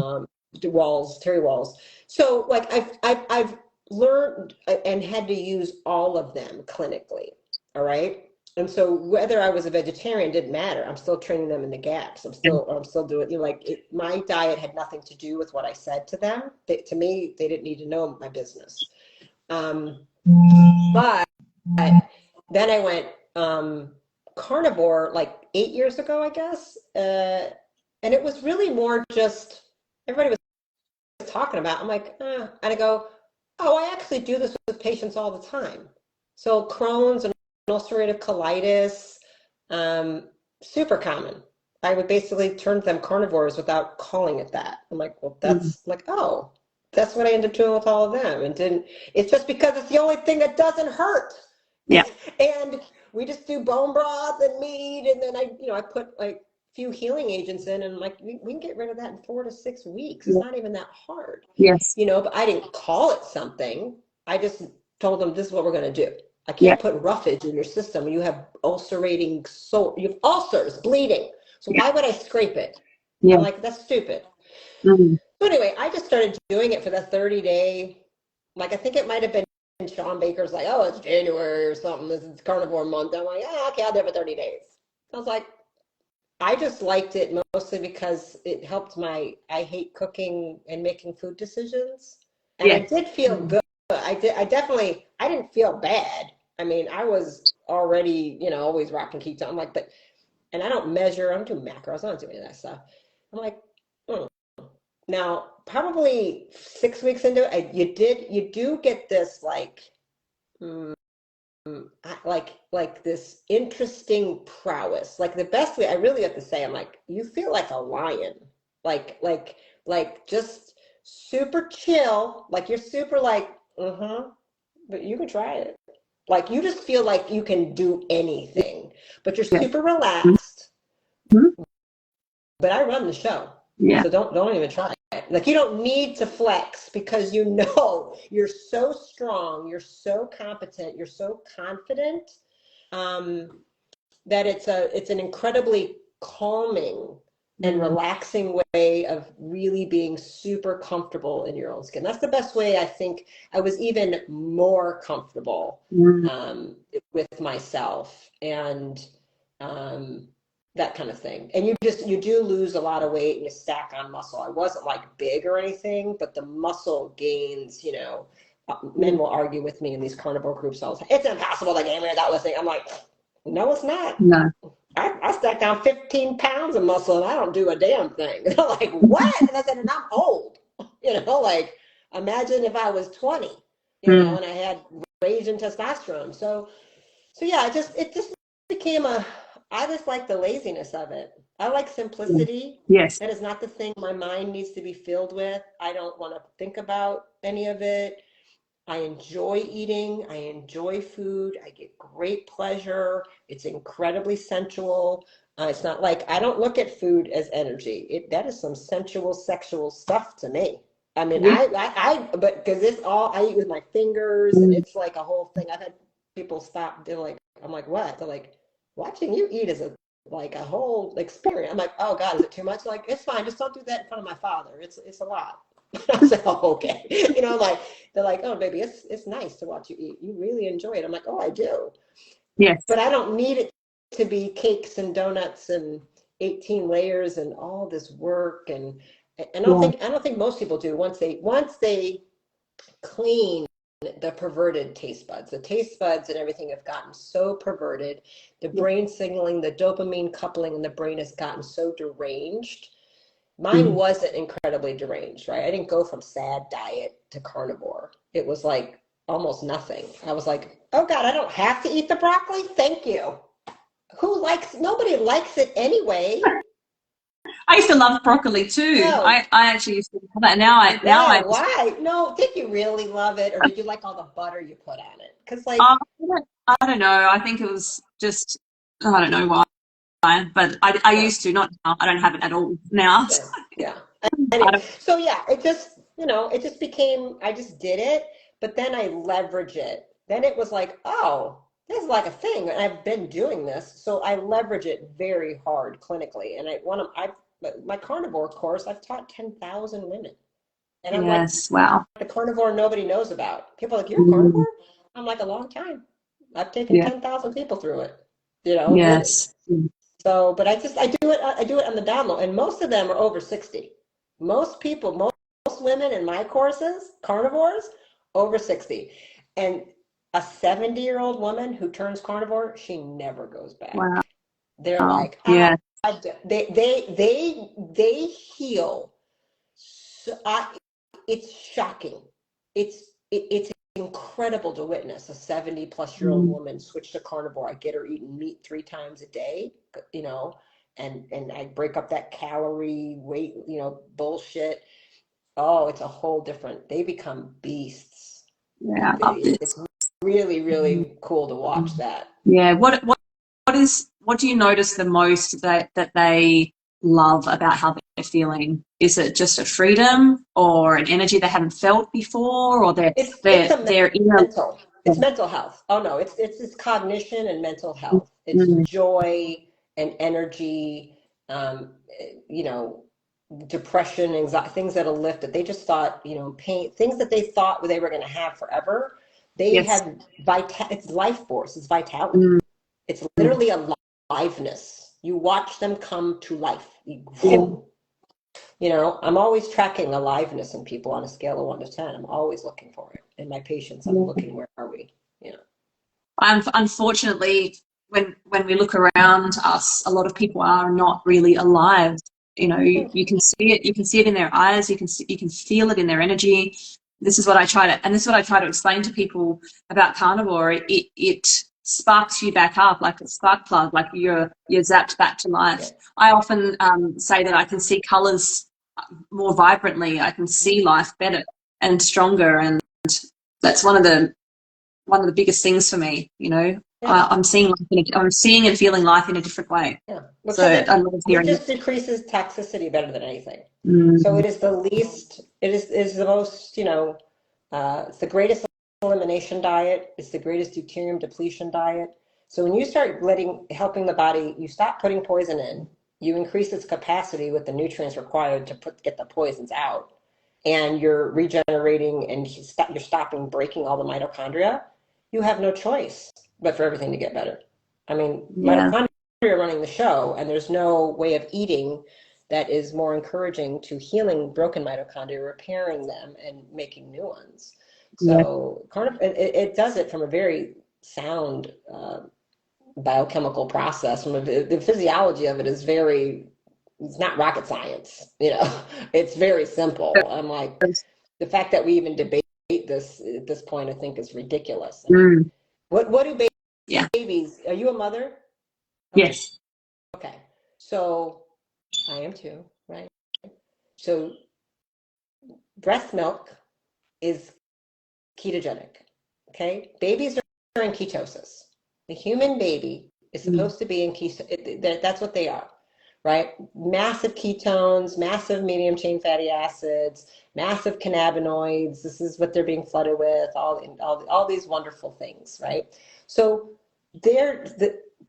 um, Terry Walls. So like I've learned and had to use all of them clinically. All right. And so whether I was a vegetarian didn't matter. I'm still training them in the gaps. Yeah. I'm still doing, my diet had nothing to do with what I said to them. To me, they didn't need to know my business. Um, but then I went carnivore like 8 years ago, I guess. And it was really more just everybody was talking about. I'm like, and I go, oh, I actually do this with patients all the time. So Crohn's and ulcerative colitis, super common. I would basically turn them carnivores without calling it that. I'm like, well, Mhm. that's like, oh, that's what I ended up doing with all of them. And didn't, it's just because it's the only thing that doesn't hurt. Yeah. And we just do bone broth and meat. And then I put like few healing agents in, and like, we can get rid of that in 4 to 6 weeks. It's Yeah. not even that hard, Yes. but I didn't call it something. I just told them this is what we're going to do. I Yeah. can't put roughage in your system when you have ulcerating you have ulcers, bleeding. So Yeah. why would I scrape it? I'm Yeah. like, that's stupid. Mhm. So anyway, I just started doing it for the 30-day. Like, I think it might have been Sean Baker's like, oh, it's January or something. This is carnivore month. I'm like, okay, I'll do it for 30 days. I was like, I just liked it mostly because it helped I hate cooking and making food decisions. And I Yeah. did feel good. I didn't feel bad. I mean, I was already, always rocking ketone. I'm like, and I don't measure, I don't do macros, I don't do any of that stuff. I'm like, hmm. Now, probably 6 weeks into it, you do get this like, mm, like this interesting prowess. Like the best way I really have to say, I'm like, you feel like a lion, like just super chill, like you're super like, but you can try it. Like you just feel like you can do anything, but you're Yeah. super relaxed. Mhm. But I run the show, Yeah. so don't even try it. Like you don't need to flex because you're so strong, you're so competent, you're so confident, um, that it's an incredibly calming and Mm. relaxing way of really being super comfortable in your own skin. That's the best way I think I was even more comfortable Mm. with myself, and um, that kind of thing. And you do lose a lot of weight and you stack on muscle. I wasn't like big or anything, but the muscle gains, men will argue with me in these carnivore groups all the time. It's impossible to gain weight without listening. I'm like, no, it's not. No. I stacked down 15 pounds of muscle and I don't do a damn thing. They're like, what? And I said, and I'm old. Like imagine if I was 20, Mm. and I had rage and testosterone. So yeah, it just became I just like the laziness of it. I like simplicity. Yes. That is not the thing my mind needs to be filled with. I don't want to think about any of it. I enjoy eating. I enjoy food. I get great pleasure. It's incredibly sensual. It's not like I don't look at food as energy. That is some sensual, sexual stuff to me. I mean, Yes. but because it's all I eat with my fingers, and it's like a whole thing. I've had people stop. They're like, I'm like, what? They're like, watching you eat is like a whole experience. I'm like, oh God, is it too much? Like, it's fine. Just don't do that in front of my father. It's a lot. I said, oh, okay. Like they're like, oh, baby, it's nice to watch you eat. You really enjoy it. I'm like, oh, I do. Yes. But I don't need it to be cakes and donuts and 18 layers and all this work. And I don't think most people do once they clean the perverted taste buds. The taste buds and everything have gotten so perverted. The brain signaling, the dopamine coupling in the brain has gotten so deranged. Mine wasn't incredibly deranged, right? I didn't go from sad diet to carnivore. It was like almost nothing. I was like, oh God, I don't have to eat the broccoli? Thank you. Nobody likes it anyway. I used to love broccoli too. No. I actually used to love that. Now Why? No, did you really love it, or did you like all the butter you put on it? Because like I don't know. I think it was just, I don't know why, but I used to, not now. I don't have it at all now. Yeah. Anyway, so yeah, it just became, I just did it, but then I leverage it. Then it was like, oh, this is like a thing, and I've been doing this, so I leverage it very hard clinically. And my carnivore course, I've taught 10,000 women, and I'm like, Yes, wow. the carnivore nobody knows about. People are like, you're a carnivore? I'm like, a long time. I've taken 10,000 people through it, women. Yes. So, but I do it on the down low, and most of them are over 60. Most people, most women in my courses, carnivores, over 60. And a 70-year-old woman who turns carnivore, she never goes back. Wow. They're like, yeah. they heal. So it's shocking. It's incredible to witness a 70-plus-year-old woman switch to carnivore. I get her eating meat 3 times a day, and I break up that calorie weight, bullshit. Oh, it's a whole different, they become beasts. Yeah. It's really, really cool to watch that. Yeah. What do you notice the most that they love about how they're feeling? Is it just a freedom or an energy they haven't felt before, or It's mental. It's mental health. Oh no, it's cognition and mental health. It's joy and energy, depression, anxiety, things that'll lift it. They just thought, pain, things that they thought they were going to have forever. They have it's life force. It's vitality. It's literally aliveness. You watch them come to life. I'm always tracking aliveness in people on a scale of 1 to 10. I'm always looking for it. In my patients, I'm looking, where are we? Unfortunately, when we look around us, a lot of people are not really alive. You can see it. You can see it in their eyes. You can feel it in their energy. This is what I try to explain to people about carnivore. It sparks you back up like a spark plug, like you're zapped back to life. I often say that I can see colors more vibrantly. I can see life better and stronger, and that's one of the biggest things for me. I'm seeing and feeling life in a different way. Yeah. So I love hearing it. Just decreases toxicity better than anything. So it is the most, it's the greatest elimination diet. It's the greatest deuterium depletion diet. So when you start helping the body, you stop putting poison in, you increase its capacity with the nutrients required to get the poisons out, and you're regenerating, and you're stopping breaking all the mitochondria. You have no choice but for everything to get better. I mean, mitochondria are running the show, and there's no way of eating that is more encouraging to healing broken mitochondria, repairing them, and making new ones. So it does it from a very sound biochemical process. The physiology of it is it's not rocket science, it's very simple. I'm like, the fact that we even debate this at this point, I think, is ridiculous. What do babies, are you a mother? Yes. Okay, so I am too, right? So breast milk is ketogenic. Okay, babies are in ketosis. The human baby is supposed to be in ketosis. That's what they are, right? Massive ketones, massive medium chain fatty acids, massive cannabinoids. This is what they're being flooded with. All these wonderful things, right? So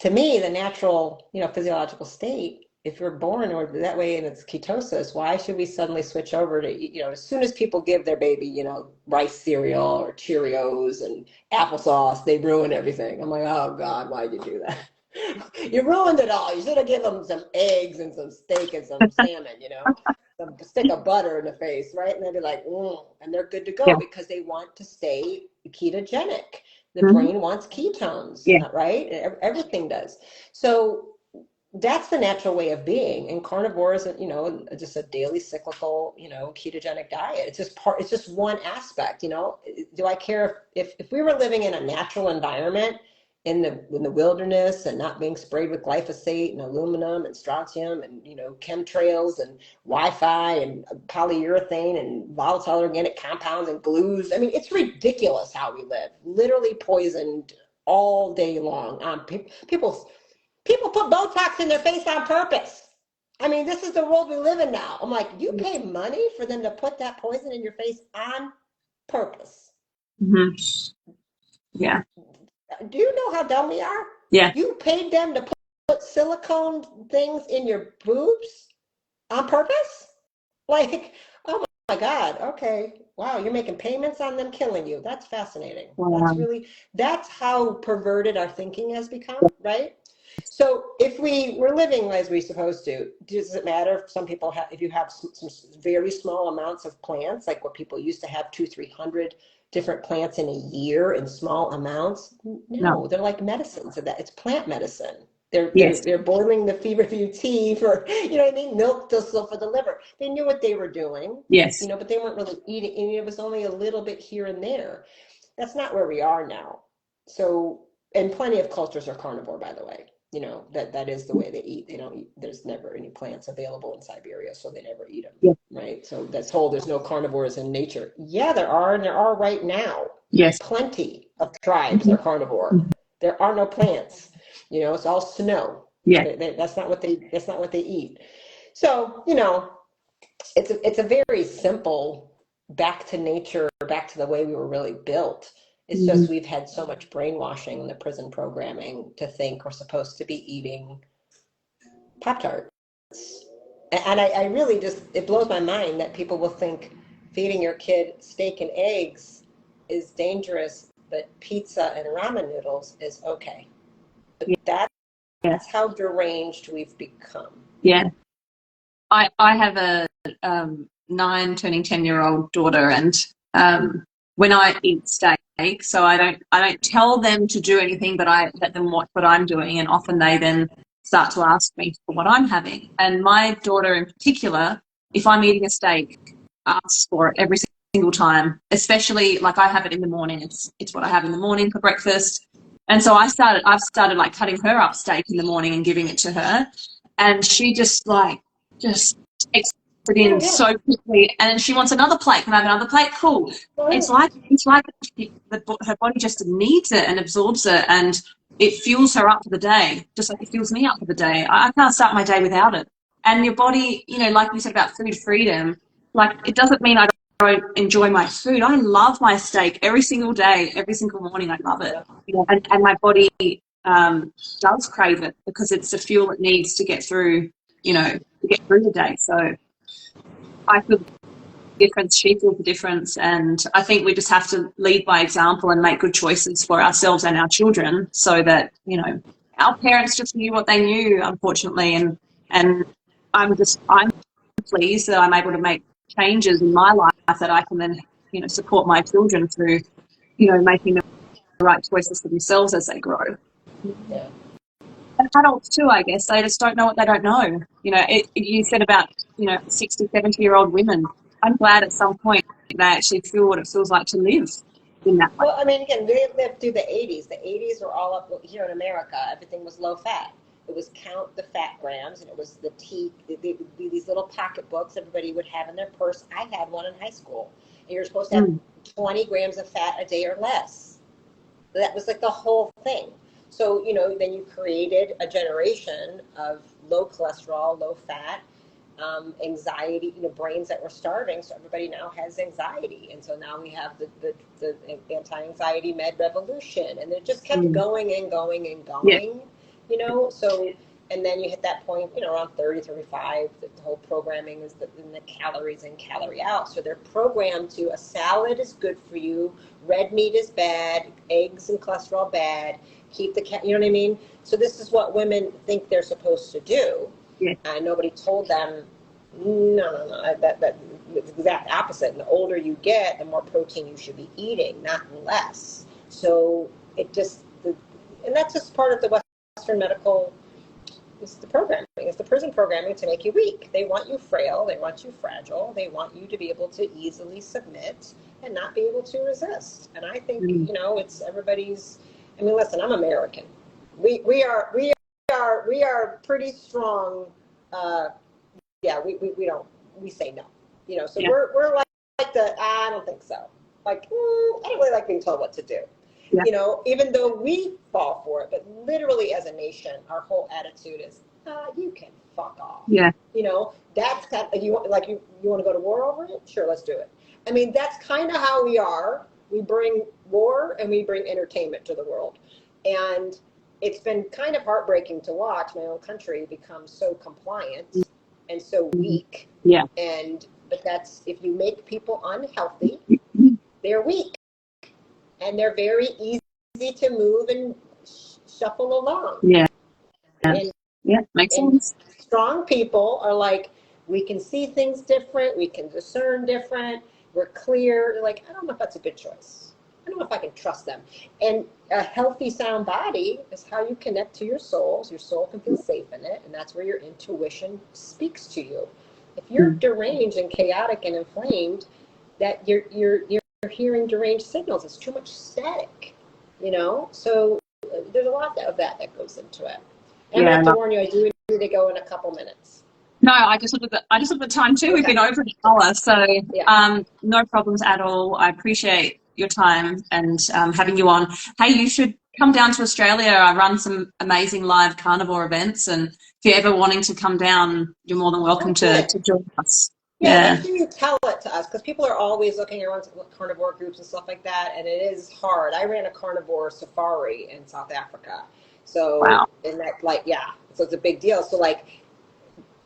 to me, the natural, physiological state, if you're born or that way and it's ketosis, why should we suddenly switch over to, as soon as people give their baby, rice cereal or Cheerios and applesauce, they ruin everything. I'm like, oh God, why'd you do that? You ruined it all. You should have given them some eggs and some steak and some salmon, some stick of butter in the face, right? And they'd be like, and they're good to go Yeah. because they want to stay ketogenic. The Mm-hmm. brain wants ketones, Yeah. right? Everything does. So that's the natural way of being. And carnivore is, just a daily cyclical, ketogenic diet. It's just one aspect, Do I care if we were living in a natural environment in the wilderness and not being sprayed with glyphosate and aluminum and strontium and, chemtrails and Wi-Fi and polyurethane and volatile organic compounds and glues. I mean, it's ridiculous how we live, literally poisoned all day long. People put Botox in their face on purpose. I mean, this is the world we live in now. I'm like, you pay money for them to put that poison in your face on purpose. Mm-hmm. Yeah. Do you know how dumb we are? Yeah. You paid them to put silicone things in your boobs on purpose? Like, oh my God, okay. Wow, you're making payments on them killing you. That's fascinating. Wow. That's how perverted our thinking has become, right? So if we were living as we're supposed to, does it matter if some people if you have some very small amounts of plants, like what people used to have 200-300 different plants in a year in small amounts? No, they're like medicines. It's plant medicine. They're boiling the feverfew tea for, what I mean? Milk thistle for the liver. They knew what they were doing. Yes. But they weren't really eating. And it was only a little bit here and there. That's not where we are now. So, and plenty of cultures are carnivore, by the way. That is the way they eat. They don't eat. There's never any plants available in Siberia, so they never eat them. Yeah. Right. So that's whole. There's no carnivores in nature. Yeah, there are, and there are right now. Yes. Plenty of tribes are carnivore. There are no plants. It's all snow. Yeah. That's not what they eat. So it's a very simple back to nature, back to the way we were really built. It's just we've had so much brainwashing in the prison programming to think we're supposed to be eating Pop-Tarts. And I really it blows my mind that people will think feeding your kid steak and eggs is dangerous, but pizza and ramen noodles is okay. But that's how deranged we've become. Yeah. I have a 9 turning 10-year-old daughter, and when I eat steak, so I don't tell them to do anything, but I let them watch what I'm doing, and often they then start to ask me for what I'm having. And my daughter in particular, if I'm eating a steak, asks for it every single time, especially like I have it in the morning. It's what I have in the morning for breakfast. And so I've started like cutting her up steak in the morning and giving it to her, and she just takes it in so quickly, and she wants another plate. Can I have another plate? Cool. It's like her body just needs it and absorbs it, and it fuels her up for the day, just like it fuels me up for the day. I can't start my day without it. And your body, like we said about food freedom, like it doesn't mean I don't enjoy my food. I love my steak every single day, every single morning. I love it, and my body does crave it because it's the fuel it needs to get through, to get through the day. So I feel the difference, she feels the difference, and I think we just have to lead by example and make good choices for ourselves and our children, so that our parents just knew what they knew, unfortunately, and I'm pleased that I'm able to make changes in my life that I can then support my children through making the right choices for themselves as they grow. Yeah. And adults too, I guess, they just don't know what they don't know. You said about 60, 70-year-old women. I'm glad at some point they actually feel what it feels like to live in that way. Well, I mean, again, they lived through the 80s. The 80s were all up here in America. Everything was low fat. it was count the fat grams, and it was these little pocket books everybody would have in their purse. I had one in high school, and you're supposed to have 20 grams of fat a day or less. That was like the whole thing. So, then you created a generation of low cholesterol, low fat, anxiety, brains that were starving. So everybody now has anxiety. And so now we have the anti-anxiety med revolution. And it just kept going and going and going, So, and then you hit that point, around 30, 35, the whole programming is the calories in, calorie out. So they're programmed to a salad is good for you, red meat is bad, eggs and cholesterol bad, keep the you know what I mean? So this is what women think they're supposed to do. Yeah. And nobody told them, no, that's the exact opposite. And the older you get, the more protein you should be eating, not less. So and that's just part of the Western medical, it's the programming. It's the prison programming to make you weak. They want you frail. They want you fragile. They want you to be able to easily submit and not be able to resist. And I think, it's everybody's, listen, I'm American. We are pretty strong. We say no. So we're like I don't think so. Like, I don't really like being told what to do. Yeah. Even though we fall for it, but literally as a nation, our whole attitude is, you can fuck off. Yeah. That's kind of, you want to go to war over it? Sure, let's do it. That's kind of how we are. We bring war and we bring entertainment to the world. And it's been kind of heartbreaking to watch my own country become so compliant and so weak. Yeah. But that's, if you make people unhealthy, they're weak. And they're very easy to move and shuffle along. Yeah. Makes sense. Strong people are like, we can see things different. We can discern different. We're clear. They're like, I don't know if that's a good choice. I don't know if I can trust them. And a healthy, sound body is how you connect to your soul. So your soul can feel safe in it. And that's where your intuition speaks to you. If you're deranged and chaotic and inflamed, that you're hearing deranged signals. It's too much static, So there's a lot of that goes into it. And I have to warn you, I do need to go in a couple minutes. No, I just looked at the time too. Okay. We've been over an hour, so no problems at all. I appreciate your time and having you on. Hey, you should come down to Australia. I run some amazing live carnivore events, and if you're ever wanting to come down, you're more than welcome to join us. Yeah, make sure you tell it to us, because people are always looking around carnivore groups and stuff like that, and it is hard. I ran a carnivore safari in South Africa, so and that so it's a big deal. So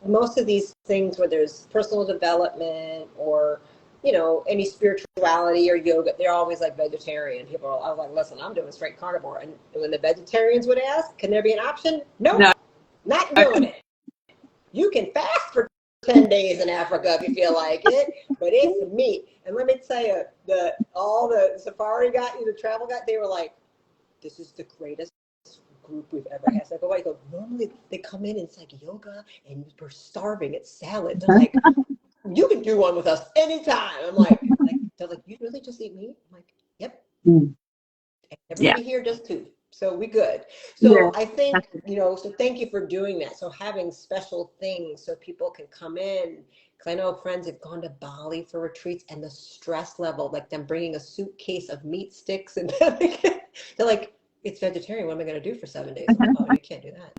most of these things where there's personal development or any spirituality or yoga, they're always like vegetarian. I was like, listen, I'm doing straight carnivore, and when the vegetarians would ask, can there be an option? Nope, no, not doing it. You can fast for 10 days in Africa if you feel like it, but it's meat. And let me tell you, all the safari guys, the travel guys, they were like, this is the greatest group we've ever had. So I go, normally they come in and it's like yoga and we're starving, it's salad. They're like, you can do one with us anytime. I'm like, they're like, you really just eat meat? I'm like, yep. Everybody here does too. So we good. So I think, so thank you for doing that. So having special things so people can come in, because I know friends have gone to Bali for retreats, and the stress level, like them bringing a suitcase of meat sticks, and they're like, it's vegetarian. What am I going to do for 7 days? I'm like, oh, you can't do that.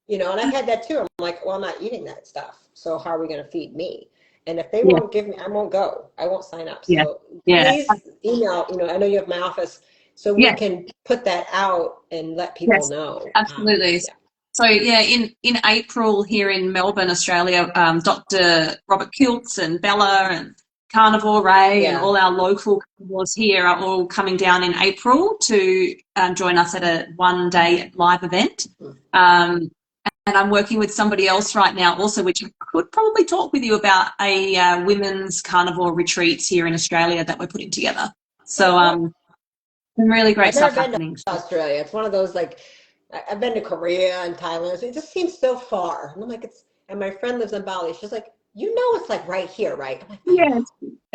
And I've had that too. I'm like, well, I'm not eating that stuff. So how are we going to feed me? And if they won't give me, I won't go. I won't sign up. So please email, I know you have my office, so we can put that out and let people know. Absolutely. So in April here in Melbourne, Australia, Dr. Robert Kiltz and Bella and Carnivore Ray and all our local carnivores here are all coming down in April to join us at a 1-day live event. And I'm working with somebody else right now also, which I could probably talk with you about, a women's carnivore retreats here in Australia that we're putting together. So some really great stuff happening. I've never been to Australia. It's one of those, I've been to Korea and Thailand. It just seems so far. And I'm like, and my friend lives in Bali. She's like, it's like right here, right? I'm like,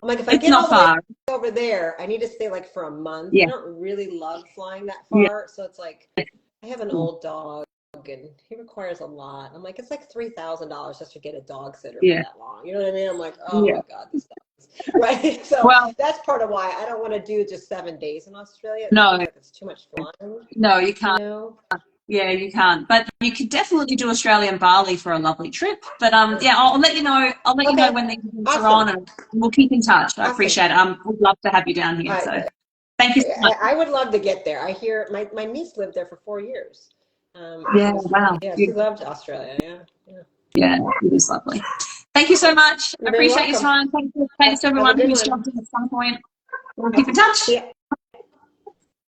I'm like, if I get all the way over there, I need to stay for a month. I don't really love flying that far. So it's like, I have an old dog. and he requires a lot. I'm like, it's like $3,000 just to get a dog sitter for Yeah. that long. You know what I mean? I'm like, oh Yeah. my God, this dog is right. So Well, that's part of why I don't want to do just 7 days in Australia. It no, seems like it's too much flying, no, you you can't. know? Yeah, you can't. But you could definitely do Australia and Bali for a lovely trip. But yeah, I'll let you know. I'll let you know Okay, when these events are awesome, on, and we'll keep in touch. I awesome. appreciate it. We'd love to have you down here. So thank you so much. I would love to get there. I hear my niece lived there for 4 years. Yeah, wow. Yeah, she Beautiful. loved Australia. Yeah, yeah. Yeah, it is lovely. Thank you so much. I You're very appreciate your welcome. time. Thanks to Have a everyone good who's one. jumped in at some point. We'll keep Okay. in touch. See ya.